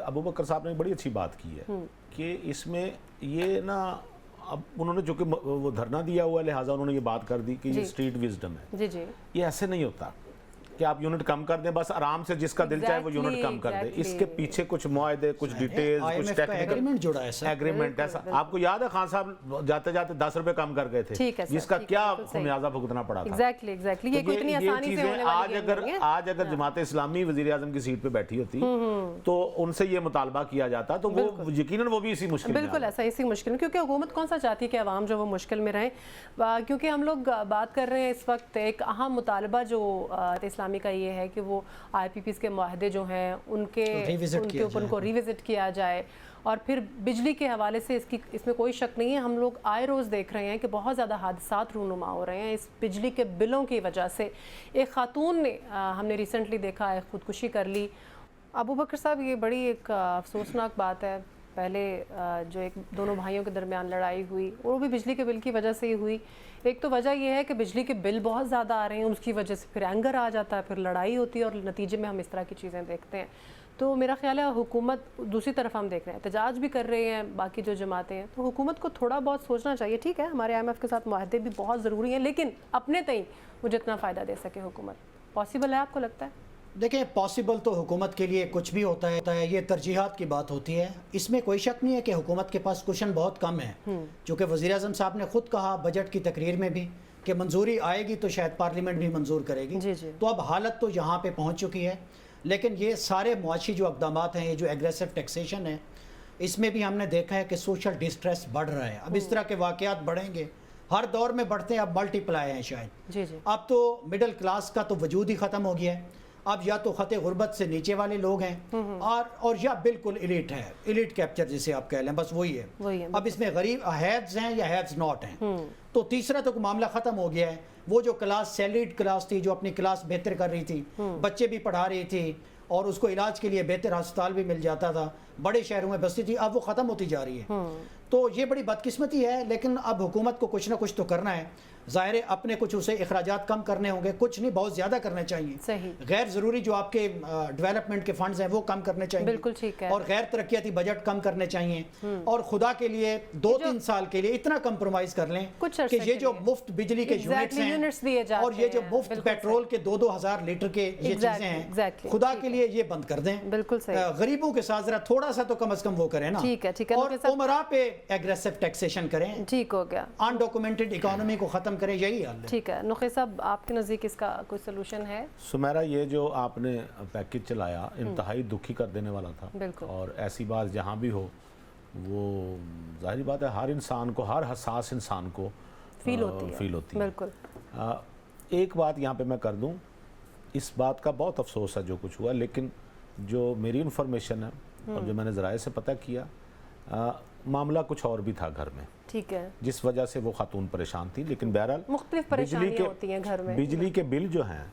ابوبکر صاحب نے بڑی اچھی بات کی ہے کہ اس میں یہ نا اب انہوں نے جو کہ وہ دھرنا دیا ہوا ہے لہٰذا انہوں نے یہ بات کر دی کہ یہ اسٹریٹ وزڈم ہے. جی جی, یہ ایسے نہیں ہوتا کہ آپ یونٹ کم کر دیں, بس آرام سے جس کا دل چاہے وہ یونٹ کم کر دے. اس کے پیچھے کچھ معاہدے, کچھ ڈیٹیلز, کچھ ایگریمنٹ جڑا ہے سر, ایگریمنٹ ہے. آپ کو یاد ہے خان صاحب جاتے جاتے 10 روپے کم کر گئے تھے, جس کا کیا خمیازہ بھگتنا پڑا تھا. ایگزیکٹلی یہ کوئی اتنی آسانی سے ہونے والی نہیں ہے. آج اگر جماعت اسلامی وزیر اعظم کی سیٹ پہ بیٹھی ہوتی تو ان سے یہ مطالبہ کیا جاتا تو وہ یقیناً وہ بھی اسی مشکل میں. بالکل ایسا اسی مشکل میں, کیونکہ حکومت کون سا چاہتی ہے کہ عوام جو وہ مشکل میں رہیں. کیونکہ ہم لوگ بات کر رہے ہیں اس وقت ایک اہم مطالبہ جو اسلامی کا یہ ہے کہ وہ آئی پی پیز کے معاہدے جو ہیں ان کو ریوزٹ کیا جائے. اور پھر بجلی کے حوالے سے اس میں کوئی شک نہیں ہے, ہم لوگ آئے روز دیکھ رہے ہیں کہ بہت زیادہ حادثات رونما ہو رہے ہیں اس بجلی کے بلوں کی وجہ سے. ایک خاتون نے ہم نے ریسنٹلی دیکھا ہے خودکشی کر لی. ابوبکر صاحب یہ بڑی ایک افسوسناک بات ہے. پہلے جو ایک دونوں بھائیوں کے درمیان لڑائی ہوئی وہ بھی بجلی کے بل کی وجہ سے ہی ہوئی. ایک تو وجہ یہ ہے کہ بجلی کے بل بہت زیادہ آ رہے ہیں, اس کی وجہ سے پھر اینگر آ جاتا ہے, پھر لڑائی ہوتی ہے اور نتیجے میں ہم اس طرح کی چیزیں دیکھتے ہیں. تو میرا خیال ہے حکومت دوسری طرف ہم دیکھ رہے ہیں احتجاج بھی کر رہے ہیں باقی جو جماعتیں ہیں, تو حکومت کو تھوڑا بہت سوچنا چاہیے. ٹھیک ہے ہمارے IMF کے ساتھ معاہدے بھی بہت ضروری ہیں, لیکن اپنے تئیں وہ جتنا فائدہ دے سکے حکومت پاسبل ہے, آپ کو لگتا ہے؟ دیکھیں پاسبل تو حکومت کے لیے کچھ بھی ہوتا ہے, یہ ترجیحات کی بات ہوتی ہے. اس میں کوئی شک نہیں ہے کہ حکومت کے پاس کوشن بہت کم ہے, چونکہ وزیر اعظم صاحب نے خود کہا بجٹ کی تقریر میں بھی کہ منظوری آئے گی تو شاید پارلیمنٹ بھی منظور کرے گی. تو اب حالت تو یہاں پہ پہنچ چکی ہے. لیکن یہ سارے معاشی جو اقدامات ہیں, یہ جو ایگریسو ٹیکسیشن ہے, اس میں بھی ہم نے دیکھا ہے کہ سوشل ڈسٹریس بڑھ رہا ہے. اب اس طرح کے واقعات بڑھیں گے, ہر دور میں بڑھتے ہیں, اب ملٹی پلائی ہیں شاید. اب تو مڈل کلاس کا تو وجود ہی ختم ہو گیا ہے. اب یا تو خط غربت سے نیچے والے لوگ ہیں اور یا بالکل ایلیٹ ہے, ایلیٹ کیپچر جسے آپ کہہ لیں, بس وہی ہے. اب اس میں غریب ہیوز ہیں یا ہیوز ناٹ ہیں. تو تیسرا تو معاملہ ختم ہو گیا ہے. وہ جو کلاس سیلریڈ کلاس تھی, جو اپنی کلاس بہتر کر رہی تھی, بچے بھی پڑھا رہی تھی اور اس کو علاج کے لیے بہتر ہسپتال بھی مل جاتا تھا, بڑے شہروں میں بستی تھی, اب وہ ختم ہوتی جا رہی ہے. تو یہ بڑی بدقسمتی ہے. لیکن اب حکومت کو کچھ نہ کچھ تو کرنا ہے. ظاہر ہے اپنے کچھ اسے اخراجات کم کرنے ہوں گے, کچھ نہیں بہت زیادہ کرنے چاہیے. غیر ضروری جو آپ کے ڈیولپمنٹ کے فنڈز ہیں وہ کم کرنے چاہیے. بالکل ٹھیک ہے. اور غیر ترقیاتی بجٹ کم کرنے چاہیے. اور خدا کے لیے 2-3 سال کے لیے اتنا کمپرومائز کر لیں کہ یہ جو مفت بجلی کے یونٹس ہیں اور یہ جو مفت پیٹرول کے 2-2 ہزار لیٹر کے یہ چیزیں ہیں, خدا کے لیے یہ بند کر دیں. بالکل صحیح. غریبوں کے ساتھ ذرا تھوڑا سا تو کم از کم وہ کریں نا. ٹھیک ہے. اور عمرا پہ ایگریسو ٹیکسیشن کریں. ٹھیک ہو گیا. انڈاکومنٹڈ اکانومی کو ختم کریں, یہی حل ہے. ٹھیک ہے. نقی صاحب آپ کے نزدیک اس کا کوئی سلوشن ہے؟ سمیرا یہ جو آپ نے پیکیج چلایا انتہائی دکھی کر دینے والا تھا. اور ایسی بات جہاں بھی ہو وہ ظاہری بات ہے ہر انسان کو, ہر حساس انسان کو فیل ہوتی ہے. بالکل. ایک بات یہاں پہ میں کر دوں, اس بات کا بہت افسوس ہے جو کچھ ہوا, لیکن جو میری انفارمیشن ہے اور جو میں نے ذرائع سے پتہ کیا, معاملہ کچھ اور بھی تھا گھر میں. ٹھیک ہے. جس وجہ سے وہ خاتون پریشان تھی. لیکن بہرحال مختلف پریشانیاں ہوتی ہیں گھر میں. بجلی کے بل جو ہیں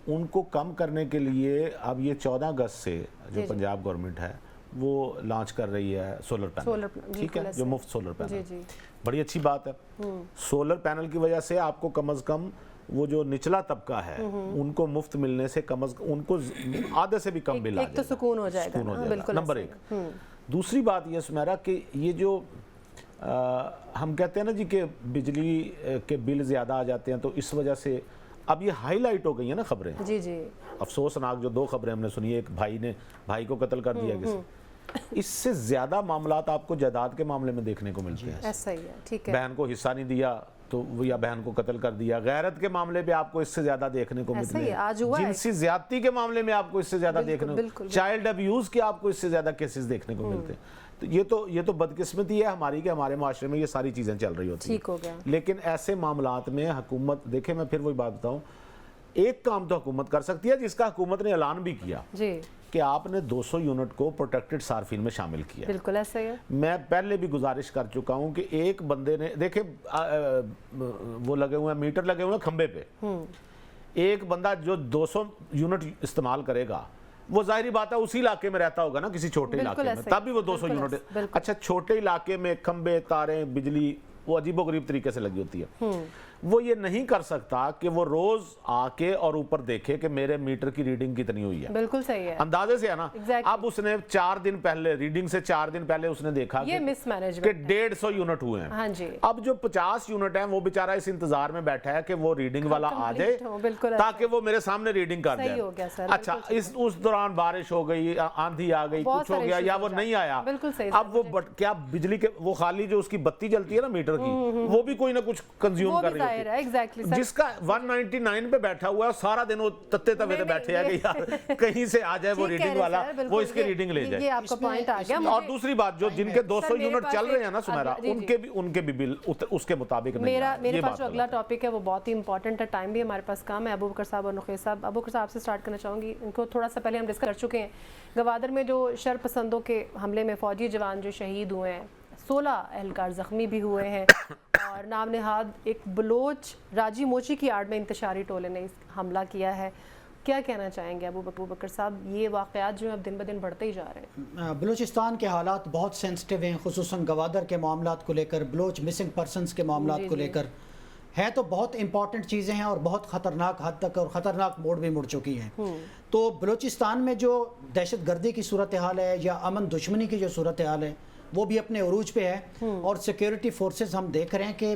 ان کو کم کرنے کے لیے اب یہ 14 اگست سے جو پنجاب گورنمنٹ ہے وہ لانچ کر رہی ہے سولر پینل. ٹھیک ہے, جو مفت سولر پینل, بڑی اچھی بات ہے. سولر پینل کی وجہ سے آپ کو کم از کم وہ جو نچلا طبقہ ہے ان کو مفت ملنے سے کم از کم ان کو آدھے سے بھی کم بل آ جائے گا. ایک تو سکون ہو جائے گا. نمبر 1. دوسری بات یہ سمیرا کہ یہ جو ہم کہتے ہیں نا جی کہ بجلی کے بل زیادہ آ جاتے ہیں تو اس وجہ سے اب یہ ہائی لائٹ ہو گئی ہیں نا خبریں. افسوسناک جو 2 خبریں ہم نے سنی, ایک بھائی نے بھائی کو قتل کر دیا کسی. اس سے زیادہ معاملات آپ کو جائیداد کے معاملے میں دیکھنے کو ملتے ہیں. ایسا ہی ہے. ٹھیک ہے. بہن کو حصہ نہیں دیا تو وہ یا بہن کو قتل کر دیا. غیرت کے معاملے پہ آپ کو اس سے زیادہ دیکھنے کو ملتے ہیں. جنسی زیادتی کے معاملے میں آپ کو اس سے زیادہ دیکھنے کو, چائلڈ ابیوز کے آپ کو اس سے زیادہ کیسز دیکھنے کو ملتے ہیں. تو یہ تو بدقسمتی ہے ہماری کہ ہمارے معاشرے میں یہ ساری چیزیں چل رہی ہوتی ہیں. ٹھیک ہو گیا. لیکن ایسے معاملات میں حکومت, دیکھیں میں پھر وہی بات بتاؤں, एक काम तो हुकूमत कर सकती है, जिसका हुकूमत ने ऐलान भी किया जी कि आपने 200 यूनिट को प्रोटेक्टेड सार्फिन में शामिल किया। बिल्कुल ऐसा ही है। मैं पहले भी गुजारिश कर चुका हूं कि एक बंदे ने देखे वो लगे हुए हैं, मीटर लगे हुए हैं खंबे पे, एक बंदा जो 200 यूनिट इस्तेमाल करेगा वो जाहिर बात है उसी इलाके में रहता होगा ना, किसी छोटे इलाके में, तब भी वो 200 यूनिट। अच्छा, छोटे इलाके में खंबे, तारें, बिजली वो अजीबोगरीब तरीके से लगी होती है, वो ये नहीं कर सकता कि वो रोज आके और ऊपर देखे कि मेरे मीटर की रीडिंग कितनी हुई है। बिल्कुल सही है, अंदाजे से है ना। Exactly. अब उसने 4 दिन पहले, रीडिंग से 4 दिन पहले उसने देखा ये कि मिसमैनेजमेंट 150 यूनिट हुए हैं। हाँ जी। अब जो 50 यूनिट हैं वो बेचारा इस इंतजार में बैठा है कि वो रीडिंग वाला आ जाए बिल्कुल ताकि वो मेरे सामने रीडिंग कर सही दे। हो गया सर, अच्छा, उस दौरान बारिश हो गई, आंधी आ गई, बहुत कुछ हो सारे गया issues या हो वो जाते नहीं आया। बिल्कुल सही अब वो क्या बिजली के वो खाली जो उसकी बत्ती जलती है ना मीटर की, वो भी कोई ना कुछ कंज्यूम वो कर भी रही जाहिर है, होती एग्जैक्टली है। सर। जिसका 199 पे बैठा हुआ है, सारा दिन वो तत्ते तवे पे बैठे हैं कि यार कहीं से आ जाए वो ठीक कह रीडिंग रहे वाला, सर, बिल्कुल वो इसके ये- रीडिंग ले ये जाए। आपका पॉइंट आ गया। और दूसरी बात, जो जिनके 200 मेरे यूनिट पास चल एक- रहे हैं ना सुमेरा, जी, जी। उनके भी बिल उसके मुताबिक नहीं मेरा आ रहे। मेरे ये पास बात जो अगला गलत है। टॉपिक है वो बहुत ही इंपॉर्टेंट है, टाइम भी हमारे पास कम है। अबू बकर साहब और नुखैज़ साहब, अबू बकर साहब से स्टार्ट करना चाहूँगी। इनको थोड़ा सा पहले हम डिस्कस कर चुके हैं, गवादर में जो शरपसंदों के हमले में फ़ौजी जवान जो शहीद हुए हैं, 16 एहलकार ज़ख्मी भी हुए हैं और नाम नहाद एक बलोच राजी मोची की आड़ में इंतशारी टोले ने हमला किया है। क्या कहना चाहेंगे अबू बकर साहब, ये वाक़यात जो हैं अब दिन ब दिन बढ़ते ही जा रहे हैं? बलूचिस्तान के हालात बहुत सेंसिटिव हैं, खुसूसन गवादर के मामलात को लेकर, बलोच मिसिंग पर्सनस के मामलात को लेकर है, तो बहुत इंपॉर्टेंट चीज़ें हैं और बहुत ख़तरनाक हद तक और ख़तरनाक मोड़ भी मुड़ चुकी हैं। तो बलूचिस्तान में जो दहशत गर्दी की सूरत हाल है या अमन दुश्मनी की जो सूरत हाल है वो भी अपने उरूज पे है और सिक्योरिटी फोर्सेस हम देख रहे हैं कि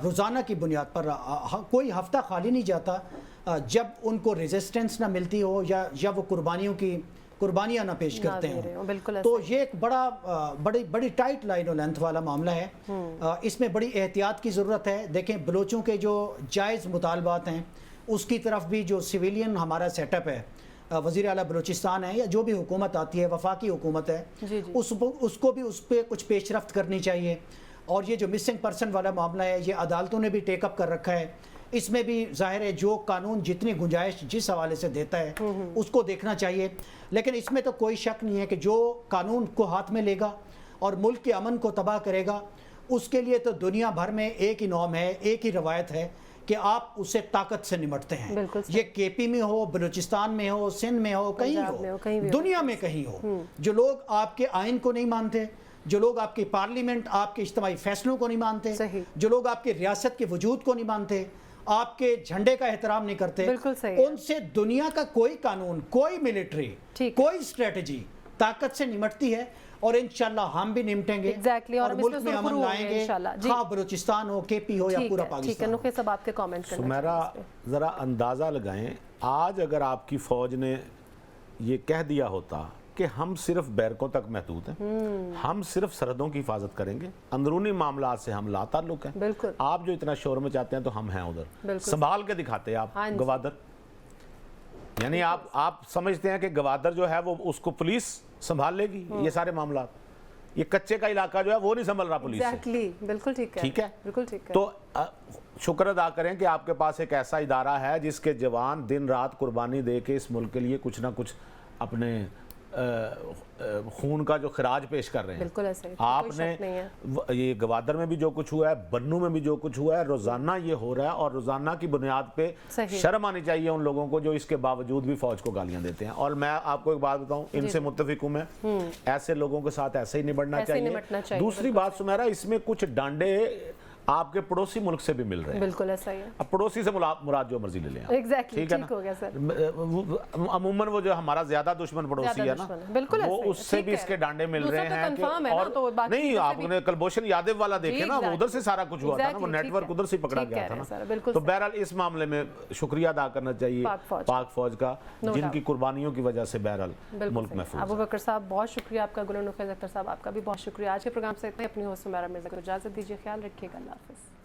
रोज़ाना की बुनियाद पर कोई हफ्ता खाली नहीं जाता जब उनको रेजिस्टेंस ना मिलती हो या वो कुर्बानियाँ ना पेश करते हैं। तो ये एक बड़ी टाइट लाइन और लेंथ वाला मामला है। इसमें बड़ी एहतियात की ज़रूरत है। देखें, बलोचों के जो जायज़ मुतालबात हैं उसकी तरफ भी जो सिविलियन हमारा सेटअप है, वज़ीर आला बलूचिस्तान है या जो भी हुकूमत आती है, वफाकी हुकूमत है, उसको भी उस पर कुछ पेशरफ्त करनी चाहिए। और ये जो मिसिंग पर्सन वाला मामला है, ये अदालतों ने भी टेकअप कर रखा है। इसमें भी ज़ाहिर है जो कानून जितनी गुंजाइश जिस हवाले से देता है उसको देखना चाहिए। लेकिन इसमें तो कोई शक नहीं है कि जो कानून को हाथ में लेगा और मुल्क के अमन को तबाह करेगा, उसके लिए तो दुनिया भर में एक ही नॉर्म है, एक ही रवायत है कि आप उससे ताकत से निमटते हैं। ये केपी में हो, बलूचिस्तान में हो, सिंध में हो, कहीं हो, दुनिया में कहीं हो, जो लोग आपके आइन को नहीं मानते, जो लोग आपकी पार्लियामेंट, आपके इज्तिमाई फैसलों को नहीं मानते, जो लोग आपकी रियासत के वजूद को नहीं मानते, आपके झंडे का एहतराम नहीं करते, उनसे दुनिया का कोई कानून, कोई मिलिट्री, कोई स्ट्रेटजी ताकत से निमटती है। और इंशाल्लाह हम भी निमटेंगे और मुल्क में अमन लाएंगे, हाँ बलूचिस्तान हो, केपी हो या पूरा पाकिस्तान हो। सब आपके कमेंट करना सुमेरा, ज़रा अंदाज़ा लगाएं, आज अगर आपकी फ़ौज ने ये कह दिया होता कि हम सिर्फ बैरकों तक महदूद हैं, हम सिर्फ सरहदों की हिफाजत करेंगे, अंदरूनी मामला से हम लाताल्लुक हैं, आप जो इतना शोर मचाते हैं तो हम हैं उधर, संभाल के दिखाते हैं आप गवादर। यानी आप समझते हैं कि गवादर जो है वो उसको पुलिस संभाल लेगी, ये सारे मामला, ये कच्चे का इलाका जो है वो नहीं संभल रहा पुलिस से। बिल्कुल ठीक है, ठीक है, बिल्कुल ठीक है। तो शुक्र अदा करें कि आपके पास एक ऐसा इदारा है जिसके जवान दिन रात कुर्बानी दे के इस मुल्क के लिए कुछ ना कुछ अपने खून का जो खराज पेश कर रहे हैं। बिल्कुल ऐसे आपने ये गवादर में भी जो कुछ हुआ है, बन्नू में भी जो कुछ हुआ है, रोजाना ये हो रहा है और रोजाना की बुनियाद पे शर्म आनी चाहिए उन लोगों को जो इसके बावजूद भी फौज को गालियां देते हैं। और मैं आपको एक बात बताऊं, इनसे मुत्तफिक हूं मैं, ऐसे लोगों के साथ ऐसे ही निपटना चाहिए। दूसरी बात सुमेरा, इसमें कुछ डांडे आपके पड़ोसी मुल्क से भी मिल रहे हैं। बिल्कुल ऐसा ही है। अब पड़ोसी से मुराद जो मर्जी ले लें, एग्जैक्टली, ठीक हो गया सर। अमूमन वो जो हमारा ज्यादा दुश्मन पड़ोसी है ना, बिल्कुल वो उससे भी इसके डांडे मिल रहे हैं कि और नहीं, आपने कलभूषण यादव वाला देखे ना, वो उधर से सारा कुछ हुआ था ना, वो नेटवर्क उधर से पकड़ा गया था ना। तो बहरहाल इस मामले में शुक्रिया अदा करना चाहिए पाक फौज का, जिनकी कुर्बानियों की वजह से बहरहाल मुल्क महफूज। अबू बकर साहब बहुत शुक्रिया आपका, गुल नुखैज़ अख्तर साहब आपका भी बहुत शुक्रिया। आज के प्रोग्राम से इतना ही। अपनी होस्ट सुमेरा मिर्ज़ा को इजाज़त दीजिए, ख्याल रखिएगा, अल्लाह हाफ़िज़।